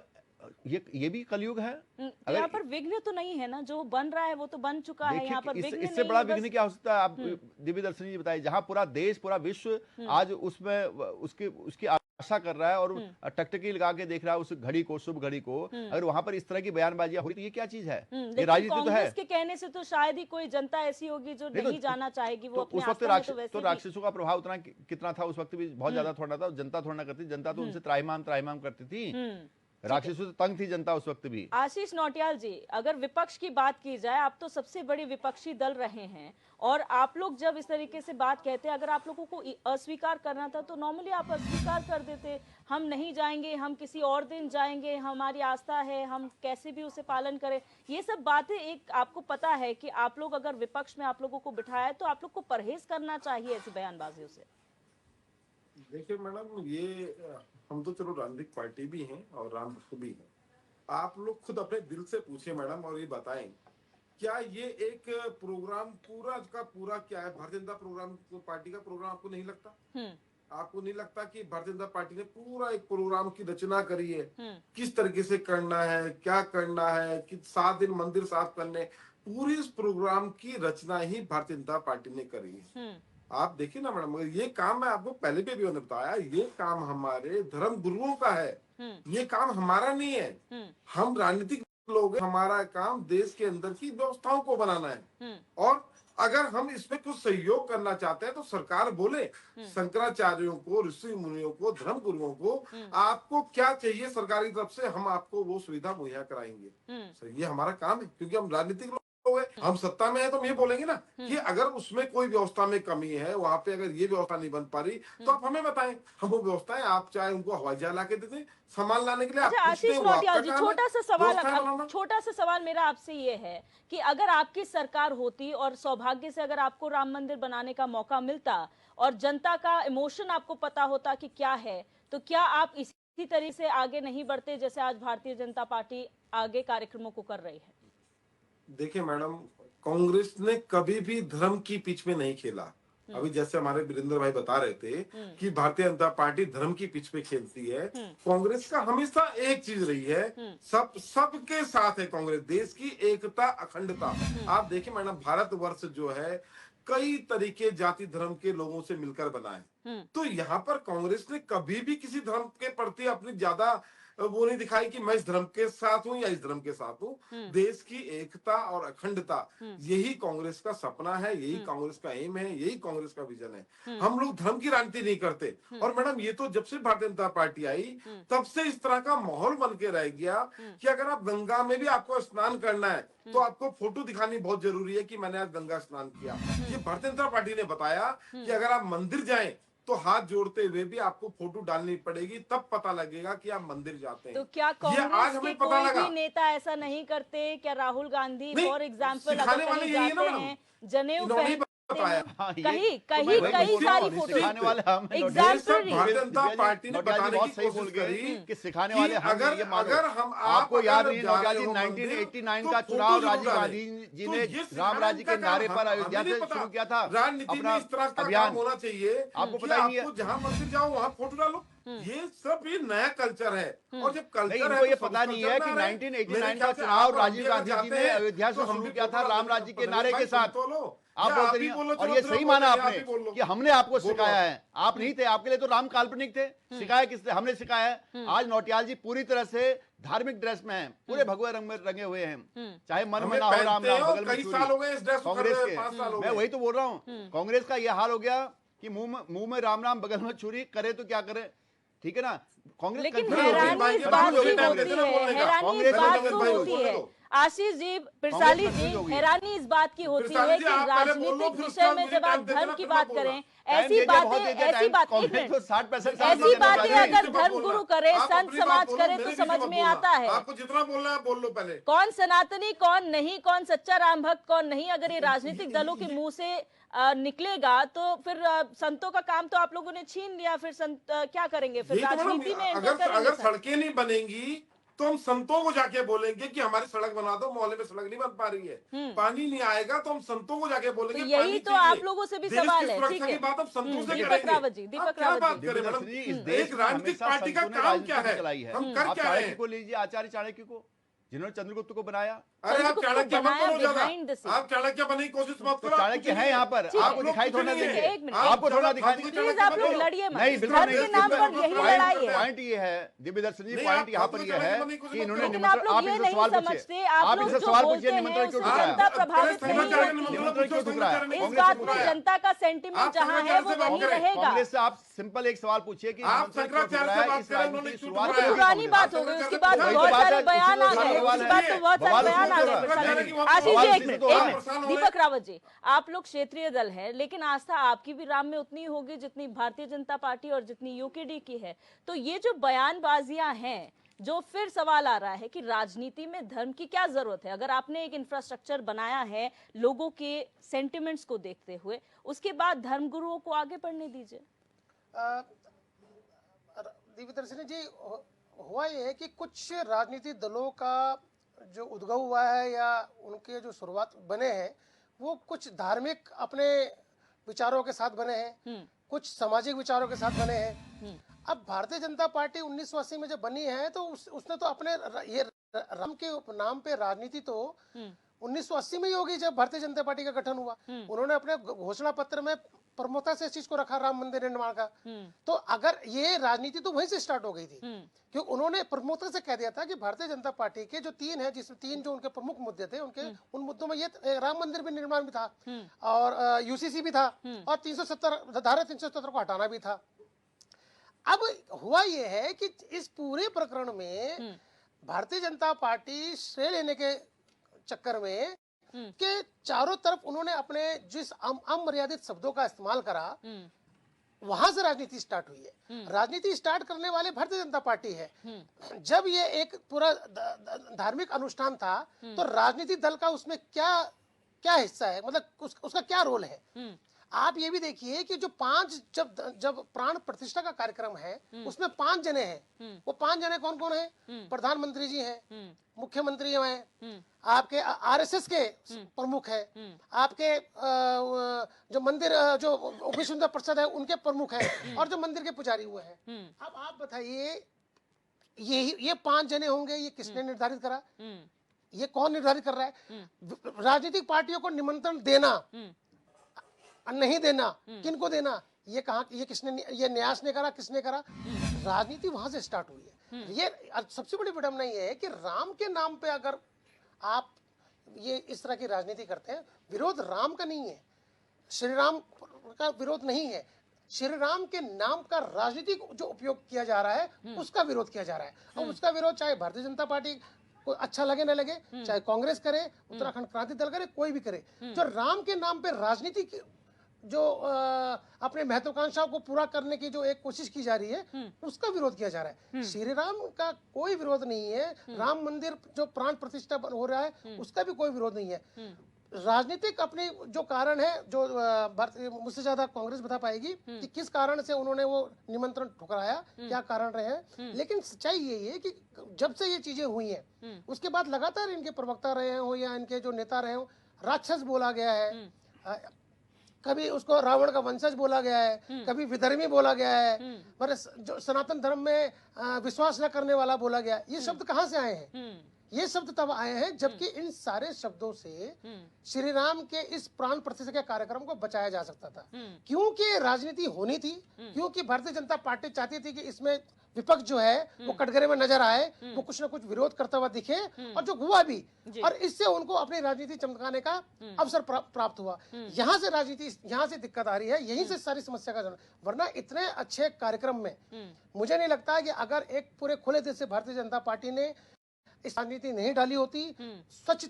ये भी कलयुग है। अगर यहाँ पर विघ्न तो नहीं है ना, जो बन रहा है वो तो बन चुका है। यहाँ पर विघ्न इससे बड़ा विघ्न क्या हो सकता है? आप दिव्य दर्शनी जी बताइए, जहाँ पूरा देश, पूरा विश्व आज उसमें उसकी आशा कर रहा है और टकटकी लगा के देख रहा है उस घड़ी को, शुभ घड़ी को। अगर वहां पर इस तरह की बयानबाजियां हुई तो ये क्या चीज है? ये राजनीति तो है। के कहने से तो शायद ही कोई जनता ऐसी होगी जो नहीं जाना चाहेगी। वो अपने उस वक्त राक्षसों का प्रभाव उतना कितना था उस वक्त भी? बहुत ज्यादा थोड़ा था। जनता थोड़ा ना करती, जनता तो उनसे त्राहिमाम करती थी। राक्षसों से तंग थी जनता उस वक्त भी। आशीष नौटियाल जी, अगर विपक्ष की बात की जाए, आप तो सबसे बड़ी विपक्षी दल रहे हैं, और आप लोग जब इस तरीके से बात कहते हैं, अगर आप लोगों को अस्वीकार करना था तो नॉर्मली आप अस्वीकार कर देते। हम नहीं जाएंगे, हम किसी और दिन जाएंगे, हमारी आस्था है, हम कैसे भी उसे पालन करें। ये सब बातें, एक आपको पता है कि आप लोग अगर विपक्ष में आप लोगों को बिठाया तो आप लोग को परहेज करना चाहिए ऐसी बयानबाजियों से। देखिए मैडम, ये हम तो चलो राजनीतिक पार्टी भी हैं और राम भक्त भी हैं। आप लोग खुद अपने दिल से पूछिए मैडम, और ये बताएं, क्या ये एक प्रोग्राम पूरा का पूरा क्या है? भारतीय जनता पार्टी का प्रोग्राम आपको नहीं लगता? आपको नहीं लगता कि भारतीय जनता पार्टी ने पूरा एक प्रोग्राम की रचना करी है, किस तरीके से करना है, क्या करना है, कि 7 दिन मंदिर साफ करने, पूरी इस प्रोग्राम की रचना ही भारतीय जनता पार्टी ने करी है। आप देखिए ना मैडम, ये काम मैं आपको पहले भी मैंने बताया, ये काम हमारे धर्म गुरुओं का है, ये काम हमारा नहीं है। हम राजनीतिक लोग हैं, हमारा काम देश के अंदर की व्यवस्थाओं को बनाना है और अगर हम इसमें कुछ सहयोग करना चाहते हैं तो सरकार बोले शंकराचार्यों को, ऋषि मुनियों को, धर्म गुरुओं को आपको क्या चाहिए सरकारी तरफ से, हम आपको वो सुविधा मुहैया कराएंगे। सर ये हमारा काम है, क्योंकि हम राजनीतिक लोग हैं, हम सत्ता में है तो हम ये बोलेंगे ना कि अगर उसमें कोई व्यवस्था में कमी है, वहां पे अगर ये व्यवस्था नहीं बन पा रही तो आप हमें बताएं, हम वो व्यवस्थाएं, आप चाहे उनको हवाई जहाज ला के दे दें, सामान लाने के लिए। अच्छा आशीष नौटियाल जी, छोटा सा सवाल मेरा आपसे ये है कि अगर आपकी सरकार होती और सौभाग्य से अगर आपको राम मंदिर बनाने का मौका मिलता और जनता का इमोशन आपको पता होता कि क्या है, तो क्या आप इसी तरीके से आगे नहीं बढ़ते जैसे आज भारतीय जनता पार्टी आगे कार्यक्रमों को कर रही है? देखिए मैडम, कांग्रेस ने कभी भी धर्म की पिच में नहीं खेला। अभी जैसे हमारे वीरेंद्र भाई बता रहे थे कि भारतीय जनता पार्टी धर्म की पिच पे खेलती है, कांग्रेस का हमेशा एक चीज रही है, सबके साथ है कांग्रेस, देश की एकता, अखंडता। आप देखिए मैडम, भारतवर्ष जो है कई तरीके जाति धर्म के लोगों से मिलकर बना है, तो यहाँ पर कांग्रेस ने कभी भी किसी धर्म के प्रति अपनी ज्यादा वो नहीं दिखाई कि मैं इस धर्म के साथ हूँ या इस धर्म के साथ हूँ। देश की एकता और अखंडता, यही कांग्रेस का सपना है, यही कांग्रेस का एम है, यही कांग्रेस का विजन है। हम लोग धर्म की राजनीति नहीं करते। और मैडम ये तो जब से भारतीय जनता पार्टी आई तब से इस तरह का माहौल बन के रह गया कि अगर आप गंगा में भी आपको स्नान करना है तो आपको फोटो दिखानी बहुत जरूरी है कि मैंने आज गंगा स्नान किया। ये भारतीय जनता पार्टी ने बताया कि अगर आप मंदिर जाएं तो हाथ जोड़ते हुए भी आपको फोटो डालनी पड़ेगी, तब पता लगेगा कि आप मंदिर जाते हैं। तो क्या कांग्रेस के कोई भी नेता ऐसा नहीं करते? क्या राहुल गांधी फॉर एग्जाम्पल अगर कहीं जाते हैं जनेऊ पहनते कहीं सारी फोटो भारतीय जनता पार्टी ने बताने की कोशिश करी कि सिखाने वाले अगर हम आपको याद नहीं नौटियाल जी 1989 का चुनाव राजीव गांधी जी ने राम राज्य के नारे पर अयोध्या से शुरू किया था राजनीति में इस तरह का काम होना चाहिए। आपको पता ही नहीं है, जहाँ मंदिर जाओ वहाँ फोटो डालो, ये सब ये नया कल्चर है। और जब कल्चर है ये पता नहीं है कि 1989 का चुनाव राजीव गांधी जी ने अयोध्या से शुरू किया था राम राज्य के नारे के साथ। आप बोलते नहीं, और ये सही माना आपने कि हमने आपको सिखाया है, आप नहीं थे, आपके लिए तो राम काल्पनिक थे। सिखाया किसने? हमने सिखाया है। आज नौटियाल जी पूरी तरह से धार्मिक ड्रेस में हैं, पूरे भगवे रंग में रंगे हुए हैं, चाहे मन में ना हो राम राम, बगल में कांग्रेस के। मैं वही तो बोल रहा हूँ, कांग्रेस का यह हाल हो गया कि मुंह में राम राम बगल में छुरी, करे तो क्या करे, ठीक है ना। कांग्रेस लेकिन हैरानी इस बात की होती है आशीष जी, पिरसाली जी, हैरानी इस बात की होती है कि राजनीतिक विषय में जब आप धर्म की बात करें, ऐसी बातें अगर धर्म गुरु करे, संत समाज करे तो समझ में आता है। आपको जितना बोलना है बोल लो पहले। कौन सनातनी, कौन नहीं, कौन सच्चा राम भक्त, कौन नहीं, अगर ये राजनीतिक दलों के मुंह से निकलेगा तो फिर संतों का काम तो आप लोगों ने छीन लिया। फिर संत क्या करेंगे? फिर राजनीति में अगर सड़कें नहीं बनेंगी तो हम संतों को जाके बोलेंगे कि हमारी सड़क बना दो, मोहल्ले में सड़क नहीं बन पा रही है। पानी नहीं आएगा तो हम संतों को जाके बोलेंगे। तो यही तो आप लोगों से भी सवाल है, ठीक है। बात अब संतों से दीपक रावत जी, क्या बात करें मैडम, एक राजनीतिक पार्टी का काम क्या है, हम कर क्या रहे हैं? को लीजिए, आचार्य चाणक्य को, जिन्होंने चंद्रगुप्त को बनाया। अरे आप चाणक्य मत बनो ज्यादा, आप चाणक्य बनने की कोशिश मत करो। चाणक्य है यहाँ पर, आपको दिखाई थोड़ा देंगे, आपको थोड़ा दिखाई देंगे। आप लोग लड़िए मत, नहीं बिल्कुल नहीं, नाम पर यही लड़ाई है। पॉइंट ये है दिव्य दर्शन जी, पॉइंट यहाँ पर ये है कि इन्होंने निमंत्रण, आप इनसे सवाल पूछिए, आप इनसे सवाल पूछिए, निमंत्रण क्यों ठुकरा है? जनता प्रभावित नहीं होती, निमंत्रण क्यों ठुकरा है? इस बात में जनता का सेंटिमेंट जहाँ है वो वहीं रहेगा। कांग्रेस से आप सिंपल एक सवाल पूछिए कि पुरानी बात हो गई, उसके बाद बहुत सारे बयान आ गए, उसके बाद तो बहुत सारे बयान आ गए। आशीष जी एक मिनट, दीपक रावत जी, आप लोग क्षेत्रीय दल है, लेकिन आस्था आपकी भी राम में उतनी होगी जितनी भारतीय जनता पार्टी और जितनी यूकेडी की है। तो ये जो बयानबाजियां हैं, जो फिर सवाल आ रहा है कि राजनीति में धर्म की क्या जरूरत है? अगर आपने एक इंफ्रास्ट्रक्चर बनाया है लोगों के सेंटिमेंट्स को देखते हुए, उसके बाद धर्म गुरुओं को आगे बढ़ने दीजिए। दिव्यदर्शनी जी, हुआ ये है कि कुछ राजनीतिक दलों का जो उद्गम हुआ है या उनके जो शुरुआत बने हैं वो कुछ धार्मिक अपने विचारों के साथ बने हैं, कुछ सामाजिक विचारों के साथ बने हैं। अब भारतीय जनता पार्टी 1980 में जब बनी है तो उसने तो अपने ये राम के नाम पे राजनीति तो 1980 में ही होगी जब भारतीय जनता पार्टी का गठन हुआ। उन्होंने अपने घोषणा पत्र में प्रमुखता से इस चीज को रखा, राम मंदिर निर्माण का। तो अगर ये राजनीति तो वहीं से स्टार्ट हो गई थी, क्योंकि उन्होंने प्रमुखता से कह दिया था कि भारतीय जनता पार्टी के जो 3 है, जिसमें 3 जो उनके प्रमुख मुद्दे थे, उनके उन मुद्दों में ये राम मंदिर भी निर्माण भी था और यूसीसी भी था और 370 धारा 370 को हटाना भी था। अब हुआ ये है कि इस पूरे प्रकरण में भारतीय जनता पार्टी श्रेय लेने के चक्कर में के चारों तरफ उन्होंने अपने जिस अमर्यादित शब्दों का इस्तेमाल करा, वहां से राजनीति स्टार्ट हुई है। राजनीति स्टार्ट करने वाले भारतीय जनता पार्टी है। जब ये एक पूरा धार्मिक अनुष्ठान था, तो राजनीतिक दल का उसमें क्या क्या हिस्सा है, मतलब उसका क्या रोल है। आप ये भी देखिए कि जो 5 जब प्राण प्रतिष्ठा का कार्यक्रम है, उसमें 5 जने हैं। वो 5 जने कौन कौन है? प्रधानमंत्री जी हैं, मुख्यमंत्री हैं, आपके आरएसएस के प्रमुख है, आपके जो मंदिर जो विष्णुदेव प्रसाद है उनके प्रमुख है, और जो मंदिर के पुजारी हुए हैं। अब आप बताइए, ये 5 जने होंगे, ये किसने निर्धारित करा? ये कौन निर्धारित कर रहा है? राजनीतिक पार्टियों को निमंत्रण देना नहीं देना, किनको देना, ये कहा, ये किसने, ये न्यास ने करा, किसने करा? राजनीति वहां से स्टार्ट हुई है। ये सबसे बड़ी विडंबना ये है कि राम के नाम पे अगर आप ये इस तरह की राजनीति करते हैं, विरोध राम का नहीं है, श्री राम का विरोध नहीं है, श्री राम के नाम का राजनीतिक जो उपयोग किया जा रहा है उसका विरोध किया जा रहा है। और उसका विरोध चाहे भारतीय जनता पार्टी को अच्छा लगे न लगे, चाहे कांग्रेस करे, उत्तराखंड क्रांति दल करे, कोई भी करे, जो राम के नाम पे राजनीति जो अपने महत्वाकांक्षाओं को पूरा करने की जो एक कोशिश की जा रही है, उसका विरोध किया जा रहा है। श्री राम का कोई विरोध नहीं है। राम मंदिर जो प्राण प्रतिष्ठा हो रहा है, उसका भी कोई विरोध नहीं है। राजनीतिक अपने जो कारण है, जो मुझसे ज्यादा कांग्रेस बता पाएगी कि किस कारण से उन्होंने वो निमंत्रण ठुकराया, क्या कारण रहे हैं। लेकिन सच्चाई यही है कि जब से ये चीजें हुई हैं, उसके बाद लगातार इनके प्रवक्ता रहे हो या इनके जो नेता रहे हो, राक्षस बोला गया है, कभी उसको रावण का वंशज बोला गया है, कभी विधर्मी बोला गया है, पर जो सनातन धर्म में विश्वास न करने वाला बोला गया। ये शब्द कहाँ से आए हैं? ये शब्द तब आए हैं जबकि इन सारे शब्दों से श्री राम के इस प्राण प्रतिष्ठा के कार्यक्रम को बचाया जा सकता था, क्योंकि राजनीति होनी थी, क्योंकि भारतीय जनता पार्टी चाहती थी कि इसमें विपक्ष जो है वो कटघरे में नजर आए, वो कुछ ना कुछ विरोध करता हुआ दिखे, और जो हुआ भी, और इससे उनको अपनी राजनीति चमकाने का अवसर प्राप्त हुआ। यहाँ से राजनीति, यहाँ से दिक्कत आ रही है, यहीं से सारी समस्या का। वरना इतने अच्छे कार्यक्रम में मुझे नहीं लगता कि अगर एक पूरे खुले दिल से भारतीय जनता पार्टी ने इस राजनीति नहीं डाली होती, स्वच्छ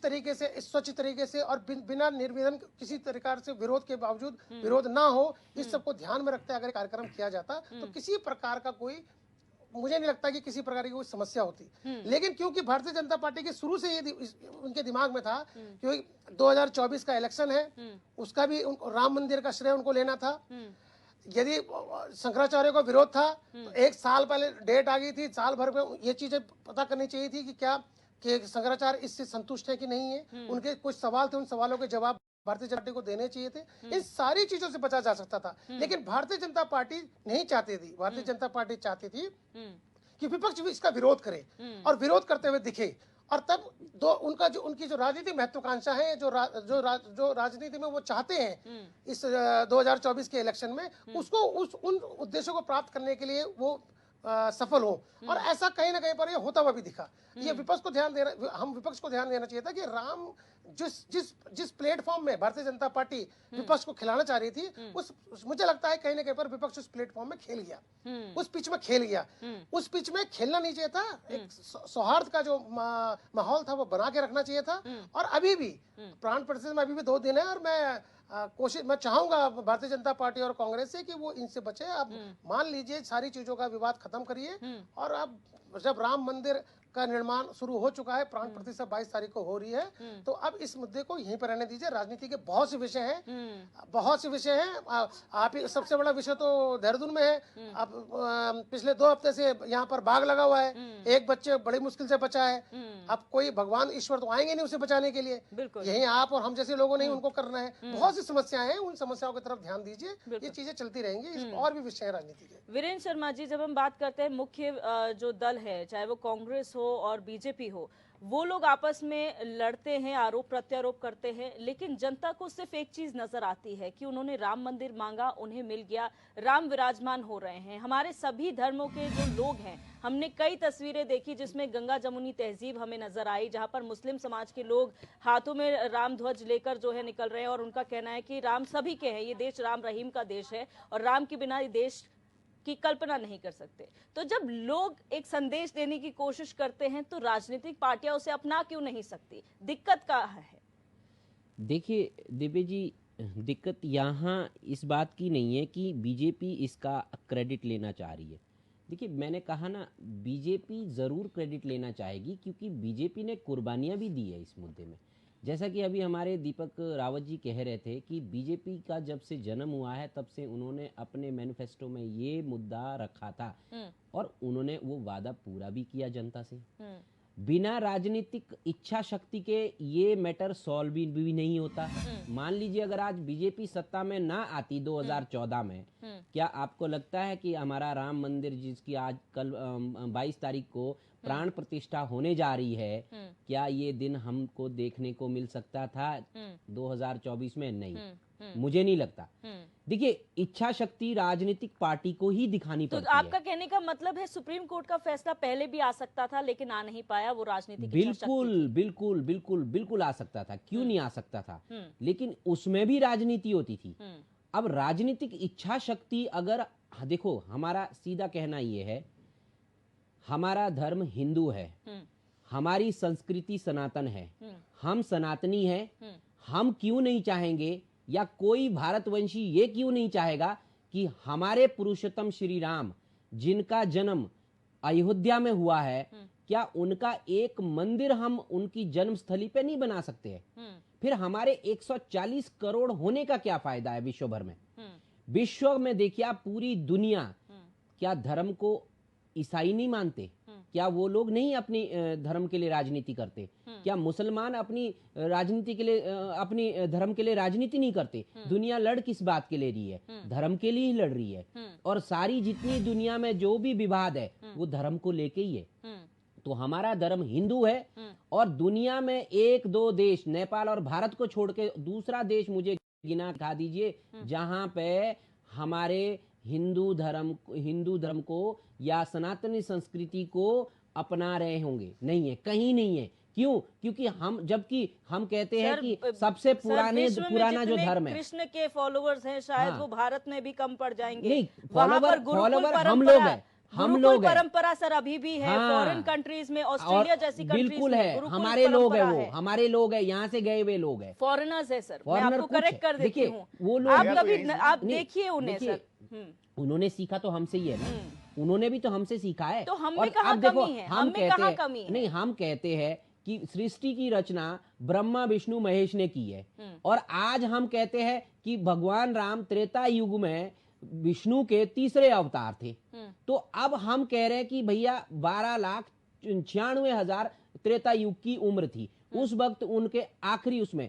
तरीके से और बिना निर्विघ्न किसी प्रकार से विरोध के बावजूद विरोध ना हो, इस सबको ध्यान में रखते अगर कार्यक्रम किया जाता, तो किसी प्रकार का कोई, मुझे नहीं लगता कि किसी प्रकार की कोई समस्या होती। लेकिन क्योंकि भारतीय जनता पार्टी के शुरू से ये उनके दिमाग में था, क्योंकि 2024 का इलेक्शन है, उसका भी राम मंदिर का श्रेय उनको लेना था। यदि शंकराचार्य को विरोध था, तो 1 साल पहले डेट आ गई थी, साल भर में ये चीजें पता करनी चाहिए थी कि क्या कि शंकराचार्य इससे संतुष्ट है कि नहीं है। उनके कुछ सवाल थे, उन सवालों के जवाब भारतीय जनता पार्टी को देने चाहिए थे। इन सारी चीजों से बचा जा सकता था, लेकिन भारतीय जनता पार्टी नहीं चाहती थी। भारतीय जनता पार्टी चाहती थी कि विपक्ष भी इसका विरोध करे और विरोध करते हुए दिखे, और तब उनकी जो राजनीतिक महत्वाकांक्षा है, जो राजनीति में वो चाहते हैं इस 2024 के इलेक्शन में, उसको उन उद्देश्यों को प्राप्त करने के लिए वो सफल हो। और ऐसा कहीं ना कहीं पर ये होता हुआ भी दिखा। ये विपक्ष को ध्यान देना चाहिए था कि राम जिस प्लेटफॉर्म में भारतीय जनता पार्टी विपक्ष को खिलाना चाह रही थी, मुझे लगता है कहीं ना कहीं पर विपक्ष उस प्लेटफॉर्म में खेल गया, उस पिच में खेल गया। उस पिच में खेलना नहीं चाहिए था। एक सौहार्द का जो माहौल था वो बना के रखना चाहिए था। और अभी भी प्राण प्रतिष्ठा में अभी भी 2 दिन है, और मैं चाहूंगा भारतीय जनता पार्टी और कांग्रेस से कि वो इनसे बचे। अब मान लीजिए सारी चीजों का विवाद खत्म करिए, और अब जब राम मंदिर का निर्माण शुरू हो चुका है, प्राण प्रतिष्ठा 22 तारीख को हो रही है, तो अब इस मुद्दे को यहीं पर रहने दीजिए। राजनीति के बहुत से विषय हैं, आप ही सबसे बड़ा विषय तो देहरादून में है। अब पिछले 2 हफ्ते से यहाँ पर बाघ लगा हुआ है, एक बच्चे बड़ी मुश्किल से बचा है। अब कोई भगवान ईश्वर तो आएंगे नहीं उसे बचाने के लिए, यही आप और हम जैसे लोगों ने उनको करना है। बहुत सी समस्याएं हैं, उन समस्याओं की तरफ ध्यान दीजिए, ये चीजें चलती रहेंगी। और भी विषय है राजनीति के। वीरेंद्र शर्मा जी, जब हम बात करते हैं मुख्य जो दल है, चाहे वो कांग्रेस हो और बीजेपी हो, वो लोग आपस में लड़ते हैं, आरोप प्रत्यारोप करते हैं, लेकिन जनता को सिर्फ एक चीज नजर आती है कि उन्होंने राम मंदिर मांगा, उन्हें मिल गया, राम विराजमान हो रहे हैं। हमारे सभी धर्मों के जो लोग हैं, हमने कई तस्वीरें देखी जिसमें गंगा जमुनी तहजीब हमें नजर आई, जहां पर मुस्लिम समाज के लोग हाथों में राम ध्वज लेकर जो है निकल रहे हैं और उनका कहना है कि राम सभी के हैं, ये देश राम रहीम का देश है और राम के बिना ये देश की कल्पना नहीं कर सकते। तो जब लोग एक संदेश देने की कोशिश करते हैं तो राजनीतिक पार्टियां उसे अपना क्यों नहीं सकती? दिक्कत कहाँ है? देखिए दिव्य जी, दिक्कत यहाँ इस बात की नहीं है कि बीजेपी इसका क्रेडिट लेना चाह रही है। देखिए मैंने कहा ना, बीजेपी ज़रूर क्रेडिट लेना चाहेगी क्योंकि बीजेपी ने कुर्बानियाँ भी दी है इस मुद्दे में। जैसा कि अभी हमारे दीपक रावत जी कह रहे थे कि बीजेपी का जब से जन्म हुआ है तब से उन्होंने अपने मैनिफेस्टो में ये मुद्दा रखा था और उन्होंने वो वादा पूरा भी किया जनता से। बिना राजनीतिक इच्छा शक्ति के ये मैटर सॉल्व भी नहीं होता। मान लीजिए अगर आज बीजेपी सत्ता में ना आती 2014 में, क्या आपको लगता है कि हमारा राम मंदिर जिसकी आज कल 22 तारीख को प्राण प्रतिष्ठा होने जा रही है, क्या ये दिन हमको देखने को मिल सकता था 2024 में? नहीं, मुझे नहीं लगता। देखिए इच्छा शक्ति राजनीतिक पार्टी को ही दिखानी पड़ती है। तो आपका कहने का मतलब है सुप्रीम कोर्ट का फैसला पहले भी आ सकता था लेकिन आ नहीं पाया, वो राजनीतिक इच्छा शक्ति बिल्कुल बिल्कुल बिल्कुल बिल्कुल आ सकता था, क्यों नहीं आ सकता था, लेकिन उसमें भी राजनीति होती थी। अब राजनीतिक इच्छा शक्ति अगर, देखो हमारा सीधा कहना ये है, हमारा धर्म हिंदू है, हमारी संस्कृति सनातन है, हम सनातनी हैं, हम क्यों नहीं चाहेंगे या कोई भारतवंशी ये क्यों नहीं चाहेगा कि हमारे पुरुषोत्तम श्री राम जिनका जन्म अयोध्या में हुआ है, क्या उनका एक मंदिर हम उनकी जन्मस्थली पे नहीं बना सकते हैं? फिर हमारे 140 करोड़ होने का क्या फायदा है विश्व भर में? विश्व में देखिए आप, पूरी दुनिया, क्या धर्म को ईसाई नहीं मानते? क्या वो लोग नहीं अपनी धर्म के लिए राजनीति करते? क्या मुसलमान अपनी राजनीति के लिए, अपनी धर्म के लिए राजनीति नहीं करते? दुनिया लड़ किस बात के ले रही है? धर्म के लिए ही लड़ रही है। और सारी जितनी दुनिया में जो भी विवाद है वो धर्म को लेके ही है। तो हमारा धर्म हिंदू है और दुनिया में एक दो देश, नेपाल और भारत को छोड़ के दूसरा देश मुझे गिना खा दीजिए जहां पे हमारे हिंदू धर्म को या सनातनी संस्कृति को अपना रहे होंगे। नहीं है, कहीं नहीं है। क्यों? क्योंकि जबकि हम कहते हैं कि सबसे पुराना जो धर्म है, कृष्ण के फॉलोअर्स हैं, शायद वो भारत में भी कम पड़ जाएंगे। नहीं, फॉलोवर हम लोग हैं, हम लोग हैं। परंपरा सर अभी भी है, फॉरेन कंट्रीज में, ऑस्ट्रेलिया जैसी कंट्रीज बिल्कुल है, हमारे लोग हैं, वो हमारे लोग हैं, यहाँ से गए हुए लोग हैं, फॉरेनर्स है सर। मैं आपको करेक्ट कर देती हूँ, वो लोग आप देखिए उन्हें सर, उन्होंने सीखा तो हमसे ही है ना, उन्होंने भी तो हमसे सीखा है। तो हम में कहाँ कमी है? हम में कहाँ कमी है? नहीं, हम कहते हैं कि सृष्टि की रचना ब्रह्मा विष्णु महेश ने की है और आज हम कहते हैं कि भगवान राम त्रेता युग में विष्णु के तीसरे अवतार थे। तो अब हम कह रहे हैं कि भैया 12,96,000 त्रेता युग की उम्र थी, उस वक्त उनके आखिरी उसमें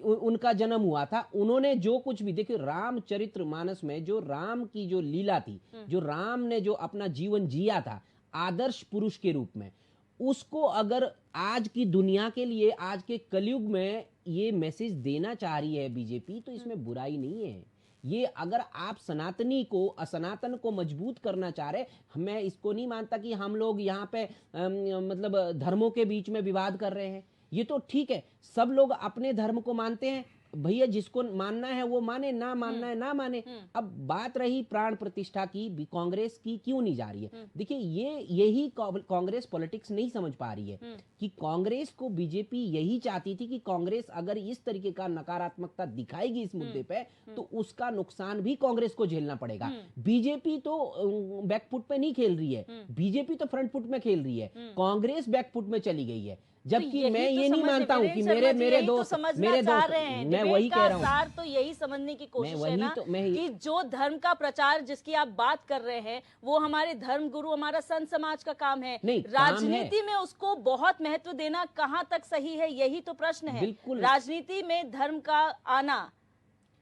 उनका जन्म हुआ था। उन्होंने जो कुछ भी, देखिए रामचरित्र मानस में जो राम की जो लीला थी, जो राम ने जो अपना जीवन जिया था आदर्श पुरुष के रूप में, उसको अगर आज की दुनिया के लिए, आज के कलयुग में ये मैसेज देना चाह रही है बीजेपी, तो इसमें बुराई नहीं है। ये अगर आप सनातनी को, असनातन को मजबूत करना चाह रहे, मैं इसको नहीं मानता कि हम लोग यहाँ पे मतलब धर्मों के बीच में विवाद कर रहे हैं। ये तो ठीक है, सब लोग अपने धर्म को मानते हैं, भैया जिसको मानना है वो माने, ना मानना है ना माने। अब बात रही प्राण प्रतिष्ठा की, कांग्रेस की क्यों नहीं जा रही है? देखिए यही कांग्रेस पॉलिटिक्स नहीं समझ पा रही है कि कांग्रेस को बीजेपी यही चाहती थी कि कांग्रेस अगर इस तरीके का नकारात्मकता दिखाएगी इस मुद्दे पे तो उसका नुकसान भी कांग्रेस को झेलना पड़ेगा। बीजेपी तो बैकफुट पे नहीं खेल रही है, बीजेपी तो फ्रंट फुट में खेल रही है, कांग्रेस बैकफुट में चली गई है। जबकि मैं ये नहीं मानता हूँ कि मेरे दोस्त मैं वही कह रहा हूँ, तो यही समझने की कोशिश है ना कि जो धर्म का प्रचार जिसकी आप बात कर रहे हैं वो हमारे धर्म गुरु, हमारा संत समाज का काम है। राजनीति में उसको बहुत महत्व देना कहाँ तक सही है, यही तो प्रश्न है। राजनीति में धर्म का आना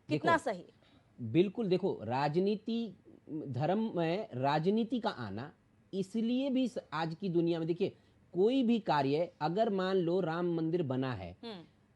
कितना सही? बिल्कुल, देखो राजनीति, धर्म में राजनीति का आना इसलिए भी आज की दुनिया में, देखिए कोई भी कार्य, अगर मान लो राम मंदिर बना है,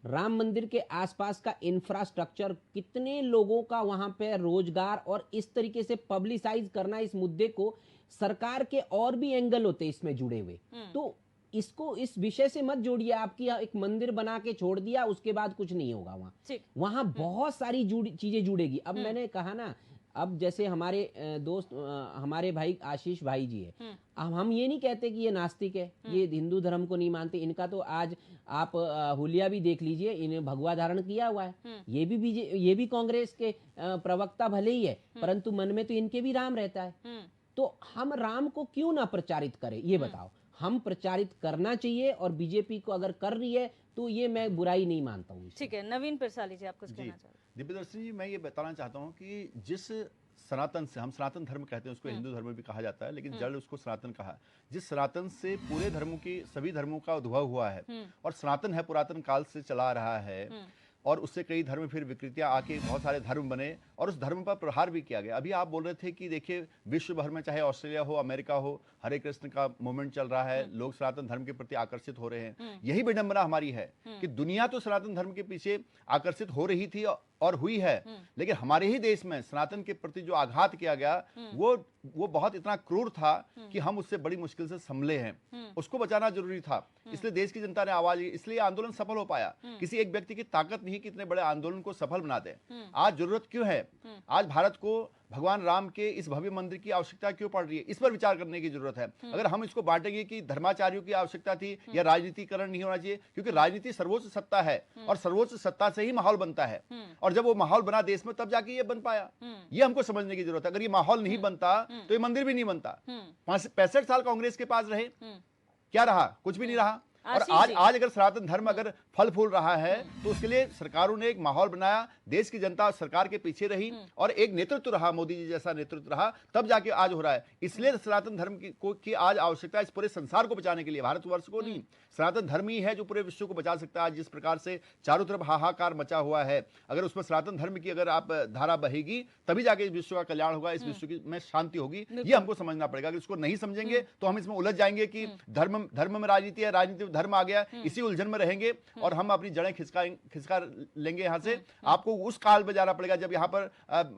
राम मंदिर के आसपास का इंफ्रास्ट्रक्चर, कितने लोगों का वहां पे रोजगार, और इस तरीके से पब्लिसाइज करना इस मुद्दे को, सरकार के और भी एंगल होते इसमें जुड़े हुए। तो इसको इस विषय से मत जोड़िए, आपकी एक मंदिर बना के छोड़ दिया उसके बाद कुछ नहीं होगा वहां बहुत सारी चीजें जुड़ेगी। अब मैंने कहा ना, अब जैसे हमारे दोस्त, हमारे भाई आशीष भाई जी है, अब हम ये नहीं कहते कि ये नास्तिक है, ये हिंदू धर्म को नहीं मानते, इनका तो आज आप हुलिया भी देख लीजिए, इन्हें भगवा धारण किया हुआ है, ये भी कांग्रेस के प्रवक्ता भले ही है, परंतु मन में तो इनके भी राम रहता है। तो हम राम को क्यों ना प्रचारित करें, ये बताओ। हम प्रचारित करना चाहिए, और बीजेपी को अगर कर रही है तो ये मैं बुराई नहीं मानता हूँ। ठीक है, नवीन पिरसाली जी, आप कुछ कहना चाहते हैं? दिव्यदर्शनी जी, मैं ये बताना चाहता हूँ कि जिस सनातन से, हम सनातन धर्म कहते हैं, उसको हिंदू धर्म भी कहा जाता है, लेकिन जड़ उसको सनातन कहा, जिस सनातन से पूरे धर्मों की, सभी धर्मों का उद्भव हुआ है, और सनातन है, पुरातन काल से चला आ रहा है, और उससे कई धर्म फिर विकृतियां आके बहुत सारे धर्म बने, और उस धर्म पर प्रहार भी किया गया। अभी आप बोल रहे थे कि देखिए विश्व भर में, चाहे ऑस्ट्रेलिया हो, अमेरिका हो, हरे कृष्ण का मूवमेंट चल रहा है, लोग सनातन धर्म के प्रति आकर्षित हो रहे हैं। यही विडंबना हमारी है कि दुनिया तो सनातन धर्म के पीछे आकर्षित हो रही थी और हुई है, लेकिन हमारे ही देश में सनातन के प्रति जो आघात किया गया, वो बहुत इतना क्रूर था कि हम उससे बड़ी मुश्किल से संभले हैं। उसको बचाना जरूरी था, इसलिए देश की जनता ने आवाज, इसलिए आंदोलन सफल हो पाया। किसी एक व्यक्ति की ताकत नहीं कि इतने बड़े आंदोलन को सफल बना दे। आज जरूरत क्यों है, आज भारत को भगवान राम के इस भव्य मंदिर की आवश्यकता क्यों पड़ रही है, इस पर विचार करने की जरूरत है। अगर हम इसको बांटेंगे कि धर्माचार्यों की आवश्यकता थी या राजनीतिकरण नहीं होना चाहिए, क्योंकि राजनीति सर्वोच्च सत्ता है, और सर्वोच्च सत्ता से ही माहौल बनता है, और जब वो माहौल बना देश में, तब जाके ये बन पाया। ये हमको समझने की जरूरत है। अगर ये माहौल नहीं बनता तो ये मंदिर भी नहीं बनता। 65 साल कांग्रेस के पास रहे, क्या रहा? कुछ भी नहीं रहा। और आज अगर सनातन धर्म अगर फल फूल रहा है, तो उसके लिए सरकारों ने एक माहौल बनाया, देश की जनता सरकार के पीछे रही, और एक नेतृत्व रहा, मोदी जी जैसा नेतृत्व रहा, तब जाके आज हो रहा है। इसलिए सनातन धर्म की आज आवश्यकता है, इस पूरे संसार को बचाने के लिए, भारतवर्ष को नहीं। सनातन धर्म ही है जो पूरे विश्व को बचा सकता है। जिस प्रकार से चारों तरफ हाहाकार मचा हुआ है, अगर उसमें सनातन धर्म की अगर आप धारा बहेगी, तभी जाके इस विश्व का कल्याण होगा, इस विश्व में शांति होगी। ये हमको समझना पड़ेगा। अगर इसको नहीं समझेंगे तो हम इसमें उलझ जाएंगे कि धर्म में राजनीति है, राजनीति में धर्म आ गया, इसी उलझन में रहेंगे, और हम अपनी जड़ें खिसका लेंगे यहाँ से। आपको उस काल में जाना पड़ेगा जब यहाँ पर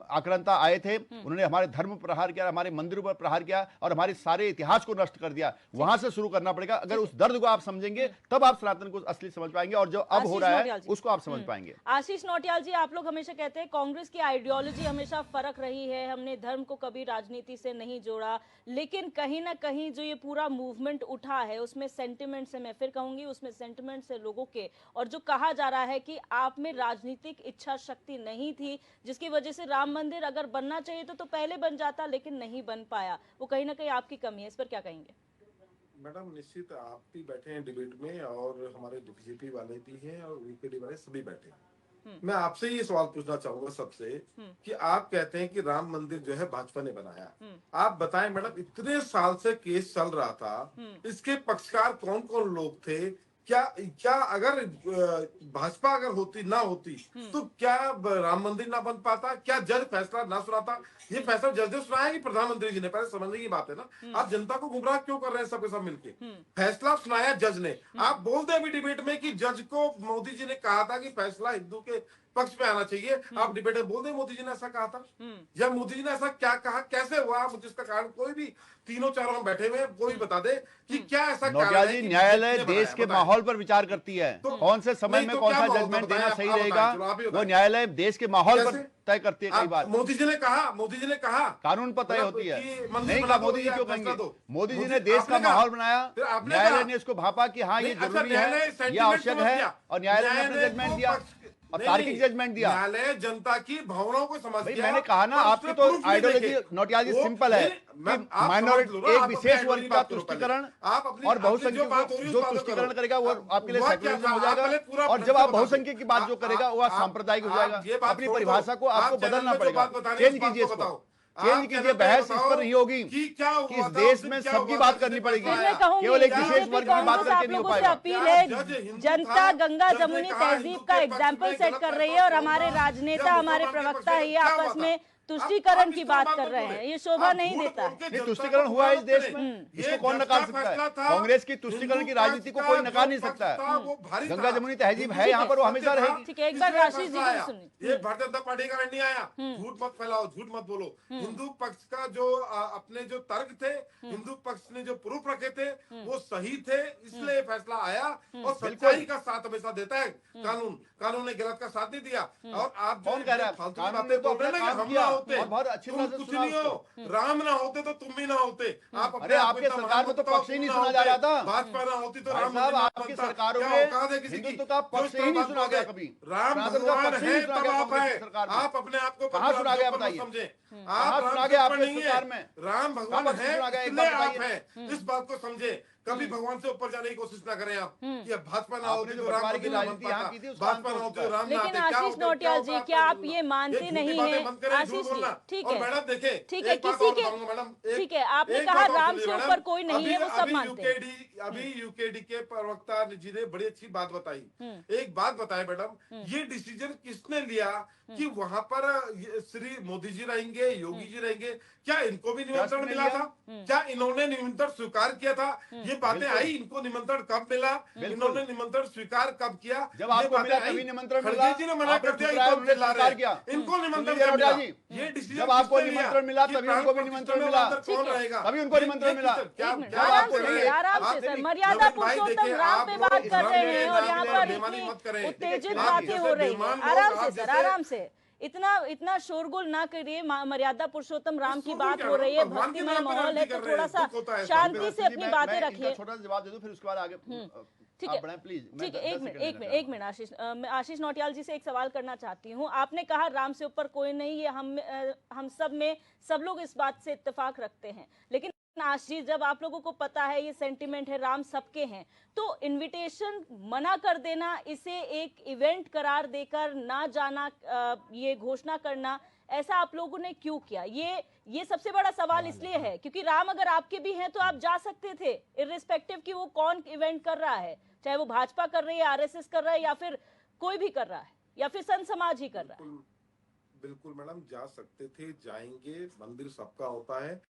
आक्रांता आए थे, उन्होंने हमारे धर्म पर प्रहार किया, हमारे मंदिरों पर प्रहार किया, और हमारे सारे इतिहास को नष्ट कर दिया। वहां से शुरू करना पड़ेगा। अगर उस दर्द को आप समझेंगे, तब आप सनातन को असली समझ पाएंगे, और जो अब हो रहा है उसको आप समझ पाएंगे। आशीष नौटियाल जी, आप लोग हमेशा कहते हैं कांग्रेस की आइडियोलॉजी हमेशा फर्क रही है, हमने धर्म को कभी राजनीति से नहीं जोड़ा, लेकिन कहीं ना कहीं जो ये पूरा मूवमेंट उठा है, उसमें सेंटिमेंट से, मैं फिर कहूंगी, उसमें सेंटिमेंट से लोगों के, और जो कहा जा रहा है कि आप में राजनीतिक इच्छा शक्ति नहीं थी, जिसकी वजह से राम मंदिर अगर बनना चाहिए तो पहले बन जाता, लेकिन नहीं बन पाया, वो कहीं ना कहीं आपकी कमी है। इस पर क्या कहेंगे? मैडम, निश्चित आप भी बैठे हैं डिबेट में, और हमारे बीजेपी वाले भी हैं, और वीपीडी वाले सभी बैठे हैं। मैं आपसे ये सवाल पूछना चाहूंगा सबसे, कि आप कहते हैं कि राम मंदिर जो है भाजपा ने बनाया, आप बताएं मैडम, इतने साल से केस चल रहा था, इसके पक्षकार कौन कौन लोग थे? क्या अगर भाजपा अगर ना होती तो क्या राम मंदिर ना बन पाता? क्या जज फैसला ना सुनाता? ये फैसला जज ने सुनाया कि प्रधानमंत्री जी ने? पहले समझने की बात है ना। आप जनता को गुमराह क्यों कर रहे हैं सबके सब मिलके? फैसला सुनाया जज ने। आप बोल दे अभी डिबेट में कि जज को मोदी जी ने कहा था कि फैसला हिंदू के पक्ष में आना चाहिए, आप डिबेट में बोल दे मोदी जी ने ऐसा कहा था, या मोदी जी ने ऐसा क्या कहा, कैसे हुआ, मुझे इसका कारण कोई भी, तीनों चारों हम बैठे हुए, कोई बता दे कि क्या ऐसा कारण है। न्यायालय देश के माहौल पर विचार करती है, कौन से समय में कौन सा जजमेंट देना सही रहेगा, वो न्यायालय देश के माहौल पर तय करती है। कई बार मोदी जी ने कहा कानून पर तय होती है, नहीं कहा मोदी जी क्यों कहेंगे? मोदी जी ने देश का माहौल बनाया, न्यायालय ने इसको भापा कि हाँ ये जरूरी है, ये आवश्यक है, और न्यायालय ने अपना जजमेंट दिया, और तार्किक जजमेंट दिया। न्यायालय जनता की भावनाओं को समझ गया। मैंने कहा ना, आपकी तो आइडियोलॉजी नौटियाल जी सिंपल है, माइनॉरिटी, एक विशेष वर्ग का तुष्टीकरण और बहुसंख्यक जो तुष्टीकरण करेगा वो आपके लिए सेक्युलरिज्म हो जाएगा, और जब आप बहुसंख्यक की बात जो करेगा वो सांप्रदायिक हो जाएगा। अपनी परिभाषा को आपको बदलना पड़ेगा, चेंज कीजिए इसको, चेंज कीजिए। बहस इस पर नहीं होगी कि इस देश में सबकी बात करनी पड़ेगी, केवल एक विशेष वर्ग की बात करके नहीं हो पाएगा। अपील है, जनता गंगा जमुनी तहजीब का एग्जाम्पल सेट कर रही है, और हमारे राजनेता, हमारे प्रवक्ता है, ये आपस में तुष्टीकरण की बात कर रहे हैं, ये शोभा नहीं देता। नहीं, तुष्टीकरण हुआ है इस देश में, इसको कौन नकार सकता है? कांग्रेस की तुष्टीकरण की राजनीति को कोई नकार नहीं सकता है। गंगा जमुनी तहजीब है यहाँ पर, वो हमेशा रहेगी। ठीक है, एक बार आशीष जी को सुनिए। ये भारतीय जनता पार्टी का नहीं आया, झूठ मत फैलाओ, झूठ मत बोलो। हिंदू पक्ष का जो अपने जो तर्क थे, हिंदू पक्ष ने जो प्रूफ रखे थे वो सही थे, इसलिए फैसला आया। और सच्चाई का साथ हमेशा देता है कानून, कानून ने गलत का साथ नहीं दिया। और आप कौन कह रहा है? फालतू कानून बातें ने तो बोल रहे अपना हैं कि काम हम किया ना होते, और बहुत अच्छी तरह से कुछ सुना नहीं हो, राम ना होते तो तुम भी ना होते। आप अरे आपके सरकार में तो पक्ष ही नहीं सुना जा रहा था। भाजपा ना होती तो भाई राम साहब, मंदिर ना आपकी बनता। सरकारों क्या में औकात है किसी की? हिंदुत्व का जो पक्ष इस ही तरह नहीं बात सुना गया बोले। कभी। राम सनातन का भगवान पक्ष ही है नहीं सुना तब गया आप कांग्रेस है। की सरकार में। आप अपने आप को कहाँ सुना गया बताइए? समझे, कहाँ आप सुना राम गया भक्त आपके नहीं सरकार है, में? राम भगवान कहाँ पक्ष है सुना गया? एक इसलिए बात आप बताइए। है। इस बात को समझे, कभी भगवान से ऊपर जाने की कोशिश ना करें आप कि अब भाजपा ना होती आपने जो तो राम बंटवारे की मंदिर ना बन राजनीति यहाँ पाता, की थी, उसका भाजपा अंत ना हो होती चुका तो है। राम ना लेकिन आते। क्या आशीष होता? नौटियाल जी, क्या आप ये मानते झूठी नहीं बातें हैं? बंद करें, झूठ आशीष जी, बोलना। ठीक और है, मैडम देखें, ठीक है, एक बात किसी और के बताऊंगा मैडम, ठीक है, आपने एक कहा बात और राम सुनिए से मैडम। ऊपर कोई नहीं है, वो सब अभी मानते हैं। यूकेडी के प्रवक्ता जी ने बड़ी अच्छी बात बताई। एक बात बताए मैडम, ये डिसीजन किसने लिया कि वहां पर श्री मोदी जी रहेंगे, योगी जी रहेंगे? क्या इनको भी निमंत्रण मिला था? क्या इन्होंने निमंत्रण स्वीकार किया था? ये बातें आई, इनको निमंत्रण कब मिला, इन्होंने निमंत्रण स्वीकार कब किया? जब आपको मिला तभी निमंत्रण मिला। खड़गे जी ने मना कर दिया, आपने इनको चिल्ला स्वीकार रहे। किया। इनको निमंत्रण सुनिए कब नोटिया मिला? जी, ये डिसीजन जब आपको किसने लिया निमंत्रण मिला कि तभी प्राण उनको भी प्रतिष्ठा निमंत्रण में मिला। वहां तक कौन रहेगा? तभी उनको निमंत्रण मिला। एक मिनट, क्या आराम बात कर से रहे सर, हैं? आराम आप से सर, देखिए, मर्यादा नवीन भाई पुरुषोत्तम देखिए, राम आप पे लोग बात कर रहे हैं और यहाँ पर बेईमानी इतनी मत करें। उत्तेजित आप बातें जैसे हो रही बेईमान हैं। लोग, आराम आप से सर, जैसे- आराम से, इतना शोरगुल ना करिए। मर्यादा पुरुषोत्तम राम की शोरगुल बात क्या हो है? रही है, भगवान की भक्तिमय नाम पे माहौल है, राजनीति तो कर रहे थोड़ा हैं, सा दुख होता है। शांति से अपनी बातें मैं रखिए। इनका छोटा सा जवाब दे दूं, फिर उसके बाद आगे ठीक आप है, बढ़ें प्लीज। ठीक है, एक मिनट आशीष, मैं आशीष नौटियाल जी से एक सवाल करना चाहती हूँ। आपने कहा राम से ऊपर कोई नहीं, ये हम सब में सब लोग इस बात से इत्तेफाक रखते हैं, लेकिन आशीष, जब आप लोगों को पता है ये सेंटिमेंट है, राम सबके हैं, तो इनविटेशन मना कर देना, इसे एक इवेंट करार देकर ना जाना, ये घोषणा करना, ऐसा आप लोगों ने क्यों किया? ये सबसे बड़ा सवाल इसलिए है क्योंकि राम अगर आपके भी हैं तो आप जा सकते थे, इर्रिस्पेक्टिव कि वो कौन इवेंट कर रहा है, चाहे वो भाजपा कर रही है, आरएसएस कर रहा है, या फिर कोई भी कर रहा है, या फिर संत समाज ही कर रहा है। बिल्कुल मैडम, जा सकते थे, जाएंगे। मंदिर सबका होता है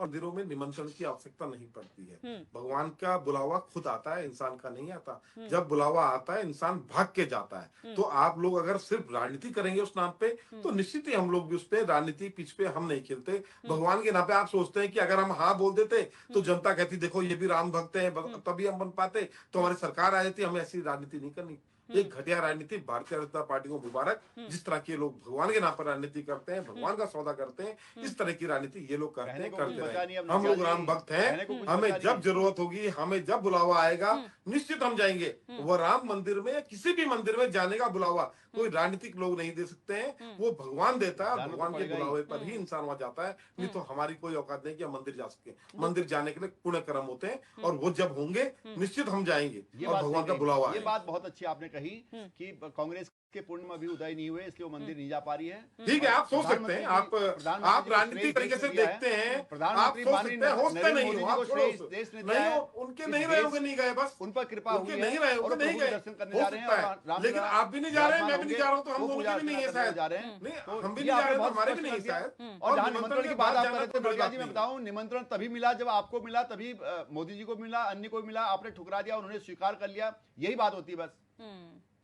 और मंदिरों में निमंत्रण की आवश्यकता नहीं पड़ती है। भगवान का बुलावा खुद आता है, इंसान का नहीं आता। जब बुलावा आता है, इंसान भाग के जाता है। तो आप लोग अगर सिर्फ राजनीति करेंगे उस नाम पे, तो निश्चित ही हम लोग भी उस पे राजनीति पिच पे हम नहीं खेलते। भगवान के नाम पे आप सोचते हैं कि अगर हम हाँ बोल देते तो जनता कहती देखो ये भी राम भक्त है, तभी हम बन पाते, तो हमारी सरकार आ जाती। हमें ऐसी राजनीति नहीं करनी। एक घटिया राजनीति भारतीय जनता पार्टी को मुबारक। जिस तरह के लोग भगवान के नाम पर राजनीति करते हैं, भगवान का सौदा करते हैं, इस तरह की राजनीति ये लोग करते रहे। हम लोग राम भक्त हैं, हमें जब जरूरत होगी, हमें जब बुलावा आएगा, निश्चित हम जाएंगे। वो राम मंदिर में या किसी भी मंदिर में जाने का बुलावा कोई राजनीतिक लोग नहीं दे सकते हैं, वो भगवान देता है। भगवान के बुलावे पर ही इंसान वहां जाता है, नहीं तो हमारी कोई औकात नहीं कि हम मंदिर जा सके। मंदिर जाने के लिए पुण्य कर्म होते हैं और वो जब होंगे निश्चित हम जाएंगे और भगवान का बुलावा। ये बात बहुत अच्छी आपने कही कि कांग्रेस के पूर्ण में अभी उदय नहीं हुए, इसलिए वो मंदिर नहीं जा पा रही है। ठीक है, आप सोच सकते हैं, आप राजनीतिक तरीके से देखते हैं, आप सोच सकते हैं, होते नहीं हो, आप नहीं, उनके नहीं रहे होंगे, नहीं गए, बस उन पर कृपा उनके नहीं रहे होंगे, नहीं गए, दर्शन करने जा रहे हैं। लेकिन आप भी नहीं जा रहे हैं, मैं भी नहीं जा रहा हूँ, तो हम दोनों के भी नहीं है शायद, नहीं हम भी नहीं जा रहे हैं, हमारे भी नहीं है शायद। और जहाँ निमंत्रण की बात आप कर रहे थे दुर्गा जी, मैं बताऊं, निमंत्रण तभी मिला जब आपको मिला, तभी मोदी जी को मिला, अन्य को मिला, आपने ठुकरा दिया, उन्होंने स्वीकार कर लिया। यही बात होती है बस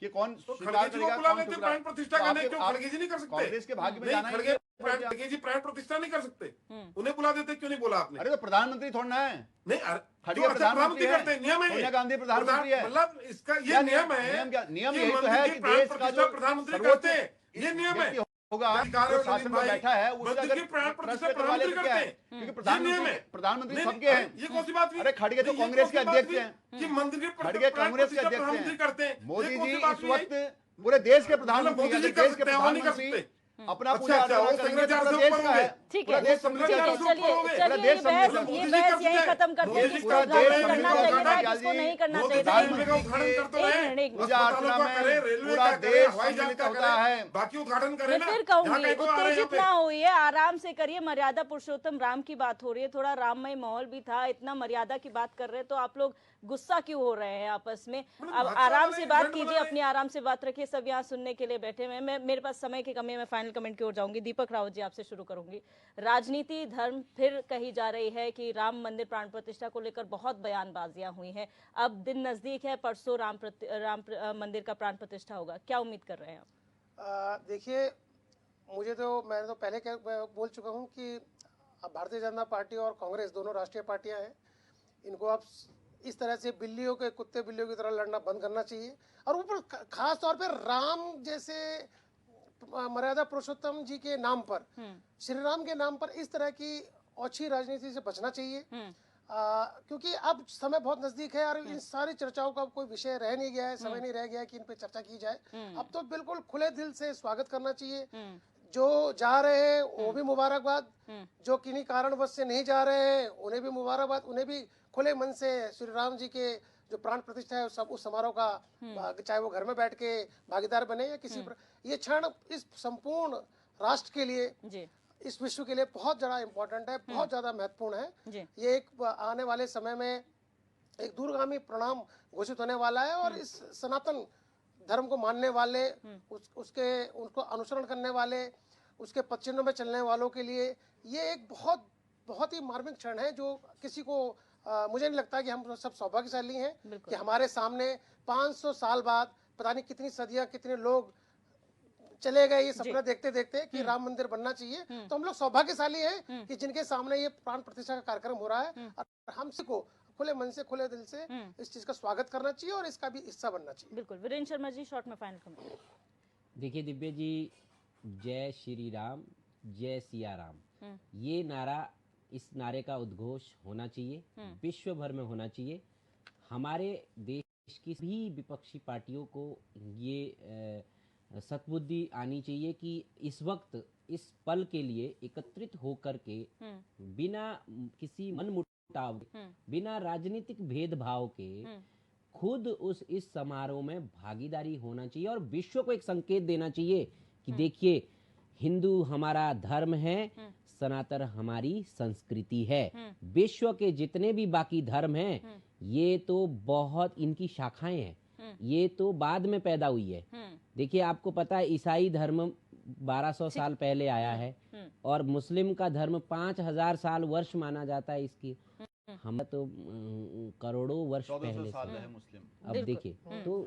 कि कौन स्वीकार करेगा, कौन प्राण प्रतिष्ठा करने क्यों खड़गे जी नहीं कर सकते? कांग्रेस के भाग्य में जाना है, खड़गे जी प्राण प्रतिष्ठा नहीं कर सकते, उन्हें बुला देते, क्यों नहीं बोला आपने? अरे तो प्रधानमंत्री थोड़ा है, नहीं खड़गे प्रधानमंत्री करते हैं, नियम है, सोनिया गांधी प्रधानमंत्री है, मतलब इसका ये नियम है, नियम यही तो है कि देश का जो प्रधानमंत्री करते हैं, ये नियम है होगा, जो शासन में बैठा है उससे अगर प्रधानमंत्री करते हैं, क्योंकि प्रधानमंत्री सबके हैं। ये कौन सी बात हुई? अरे खड़गे तो कांग्रेस के अध्यक्ष हैं, कि मंदिर के खड़गे कांग्रेस के अध्यक्ष करते हैं। हैं। मोदी जी इस वक्त पूरे देश के प्रधानमंत्री, देश के प्रधानमंत्री अपना पूजा अर्चना करेंगे तो पूरा देश का है। ठीक है, देश चलिए ये बहस यहीं खत्म करते हैं। पूरा देश करना चाहिए था, किसको नहीं करना चाहिए। पूजा अर्चना में पूरा देश सम्मिलित होता है। बाकी उद्घाटन करें मैं फिर कहूंगी, उत्तेजित ना होइए, आराम से करिए। मर्यादा पुरुषोत्तम राम की बात हो रही है, थोड़ा राममय माहौल भी था, इतना मर्यादा की बात कर रहे हैं तो आप लोग गुस्सा क्यों हो रहे हैं आपस में? अब आराम से बात कीजिए, अपनी आराम से बात रखिए। सब यहाँ सुनने के लिए बैठे हुए हैं। मेरे पास समय की कमी है, मैं फाइनल फाइनल कमेंट की ओर जाऊंगी। दीपक रावत जी, आपसे शुरू करूंगी। राजनीति धर्म फिर कही जा रही है कि राम मंदिर प्राण प्रतिष्ठा को लेकर बहुत बयानबाजियां हुई हैं। अब दिन नजदीक है, परसों मंदिर का प्राण प्रतिष्ठा होगा, क्या उम्मीद कर रहे हैं आप? देखिए, मैंने तो पहले बोल चुका हूं कि अब भारतीय जनता पार्टी और कांग्रेस दोनों राष्ट्रीय पार्टियां हैं। इनको अब इस तरह से कुत्ते बिल्लियों की तरह लड़ना बंद करना चाहिए, और ऊपर खास तौर पे राम जैसे मर्यादा पुरुषोत्तम जी के नाम पर, श्री राम के नाम पर इस तरह की ओछी राजनीति से बचना चाहिए। क्योंकि अब समय बहुत नजदीक है और इन सारी चर्चाओं का कोई विषय रह नहीं गया है, समय नहीं रह गया है कि इन पे चर्चा की जाए। अब तो बिल्कुल खुले दिल से स्वागत करना चाहिए। जो जा रहे हैं वो भी मुबारकबाद, जो किन्हीं कारणवश से नहीं जा रहे हैं उन्हें भी मुबारकबाद, उन्हें भी खुले मन से श्री राम जी के जो प्राण प्रतिष्ठा है सब उस समारोह का, चाहे वो घर में बैठ के भागीदार बने या किसी ये क्षण इस संपूर्ण राष्ट्र के लिए, इस विश्व के लिए बहुत ज्यादा इम्पोर्टेंट है, बहुत ज्यादा महत्वपूर्ण है। ये एक आने वाले समय में एक दूरगामी परिणाम घोषित होने वाला है, और इस सनातन धर्म को मानने वाले, उनको अनुसरण करने वाले, उसके पथ चिन्हों में चलने वालों के लिए ये एक बहुत बहुत ही मार्मिक क्षण है, जो किसी को मुझे नहीं लगता कि हम सब सौभाग्यशाली हैं कि हमारे सामने 500 साल बाद, पता नहीं कितनी सदियां, कितने लोग चले गए ये सपना देखते देखते कि राम मंदिर बनना चाहिए। तो हम लोग सौभाग्यशाली हैं कि जिनके सामने ये प्राण प्रतिष्ठा का कार्यक्रम हो रहा है, और हम सबको खुले मन से, खुले दिल से इस चीज का स्वागत करना चाहिए और इसका भी हिस्सा बनना चाहिए। बिल्कुल। वीरेंद्र शर्मा जी, शॉर्ट में फाइनल कमेंट। देखिए दिव्या जी, जय श्री राम, जय सिया राम, ये नारा, इस नारे का उद्घोष होना चाहिए, विश्व भर में होना चाहिए। हमारे देश की भी विपक्षी पार्टियों को ये सद्बुद्धि आनी चाहिए कि इस वक्त, इस पल के लिए एकत्रित होकर के बिना किसी मनमुटाव, बिना राजनीतिक भेदभाव के खुद इस समारोह में भागीदारी होना चाहिए, और विश्व को एक संकेत देना चाहिए कि देखिए, हिंदू हमारा धर्म है, सनातन हमारी संस्कृति है। विश्व के जितने भी बाकी धर्म हैं, ये तो बहुत इनकी शाखाएं हैं, ये तो बाद में पैदा हुई है। देखिए, आपको पता है ईसाई धर्म 1200 साल पहले आया है, और मुस्लिम का धर्म 5000 साल वर्ष माना जाता है इसकी। हम तो करोड़ों वर्ष पहले साल है मुस्लिम। अब देखिए, तो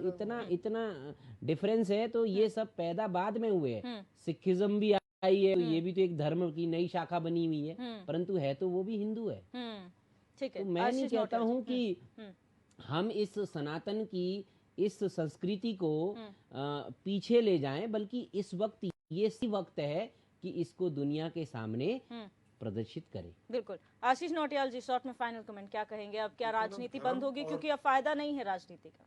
इतना डिफरेंस है। तो ये सब पैदा बाद में हुए हैं। सिखिज्म भी आई है, ये भी तो एक धर्म की नई शाखा बनी हुई है, परंतु है तो वो भी हिंदू है। ठीक है। तो मैं नहीं कहता हूँ कि हम इस सनातन की इस संस्कृति को पीछे ले जाएं, बल्कि इस वक्त ये सी वक्त है कि इसको दुनिया के सामने प्रदर्शित करें। बिल्कुल। आशीष नौटियाल जी, शॉर्ट में फाइनल कमेंट, क्या कहेंगे? अब क्या राजनीति बंद होगी, क्योंकि अब फायदा नहीं है राजनीति का?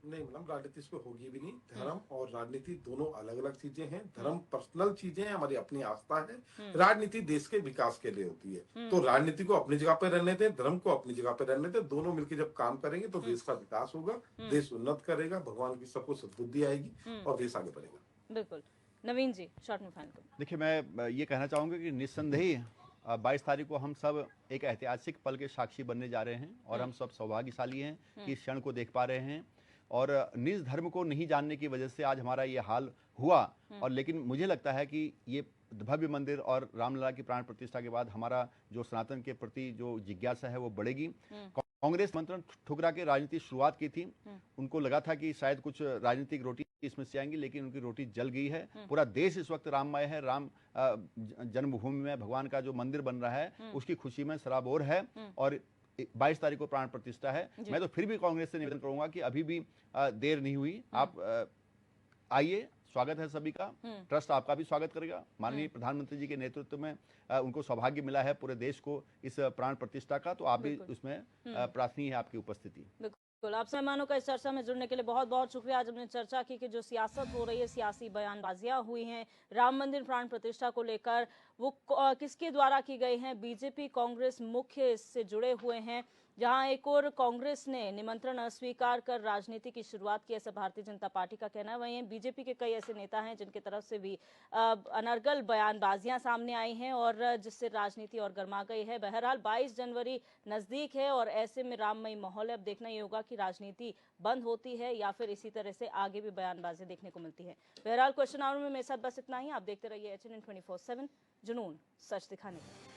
नहीं मैडम, राजनीति इसमें होगी भी नहीं। धर्म और राजनीति दोनों अलग अलग चीजें हैं। धर्म पर्सनल चीजें हैं, हमारी अपनी आस्था है। राजनीति देश के विकास के लिए होती है। तो राजनीति को अपनी जगह पे रहने दें, धर्म को अपनी जगह पे रहने दें। दोनों मिलकर जब काम करेंगे तो देश का विकास होगा, देश उन्नत करेगा, भगवान की सबको सद्बुद्धि आएगी और देश आगे बढ़ेगा। बिल्कुल। नवीन जी, शॉर्ट में फाइनल कमेंट। देखिए, मैं ये कहना चाहूँगा कि निस्संदेह 22 तारीख को हम सब एक ऐतिहासिक पल के साक्षी बनने जा रहे हैं, और हम सब सौभाग्यशाली हैं कि इस क्षण को देख पा रहे हैं। और निज धर्म को नहीं जानने की वजह से आज हमारा ये हाल हुआ, और लेकिन मुझे लगता है कि ये भव्य मंदिर और रामलला की प्राण प्रतिष्ठा के बाद हमारा जो सनातन के प्रति जो जिज्ञासा है वो बढ़ेगी। कांग्रेस मंत्रण ठुकरा के राजनीति शुरुआत की थी, उनको लगा था कि शायद कुछ राजनीतिक रोटी इसमें से आएंगी, लेकिन उनकी रोटी जल गई है। पूरा देश इस वक्त राममय है। राम जन्मभूमि में भगवान का जो मंदिर बन रहा है उसकी खुशी में सराबोर है, और 22 तारीख को प्राण प्रतिष्ठा है। मैं तो फिर भी कांग्रेस से निवेदन करूंगा कि अभी भी देर नहीं हुई, आप आइए, स्वागत है सभी का। ट्रस्ट आपका भी स्वागत करेगा। माननीय प्रधानमंत्री जी के नेतृत्व में उनको सौभाग्य मिला है पूरे देश को इस प्राण प्रतिष्ठा का, तो आप भी उसमें प्रार्थनीय है आपकी उपस्थिति। बिल्कुल। आप मेहमानों का इस चर्चा में जुड़ने के लिए बहुत बहुत शुक्रिया। आज हमने चर्चा की कि जो सियासत हो रही है, सियासी बयानबाजियां हुई हैं राम मंदिर प्राण प्रतिष्ठा को लेकर, वो किसके द्वारा की गई हैं? बीजेपी, कांग्रेस मुख्य इससे जुड़े हुए हैं, जहां एक और कांग्रेस ने निमंत्रण अस्वीकार कर राजनीति की शुरुआत की, ऐसा भारतीय जनता पार्टी का कहना है। वहीं बीजेपी के कई ऐसे नेता हैं जिनकी तरफ से भी अनर्गल बयानबाजियां सामने आई हैं और जिससे राजनीति और गर्मा गई है। बहरहाल 22 जनवरी नजदीक है और ऐसे में राममयी माहौल है। अब देखना ही होगा कि राजनीति बंद होती है या फिर इसी तरह से आगे भी बयानबाजी देखने को मिलती है। बहरहाल क्वेश्चन आवर में मेरे साथ बस इतना ही। आप देखते रहिए HNN 24/7, जुनून सच दिखाने का।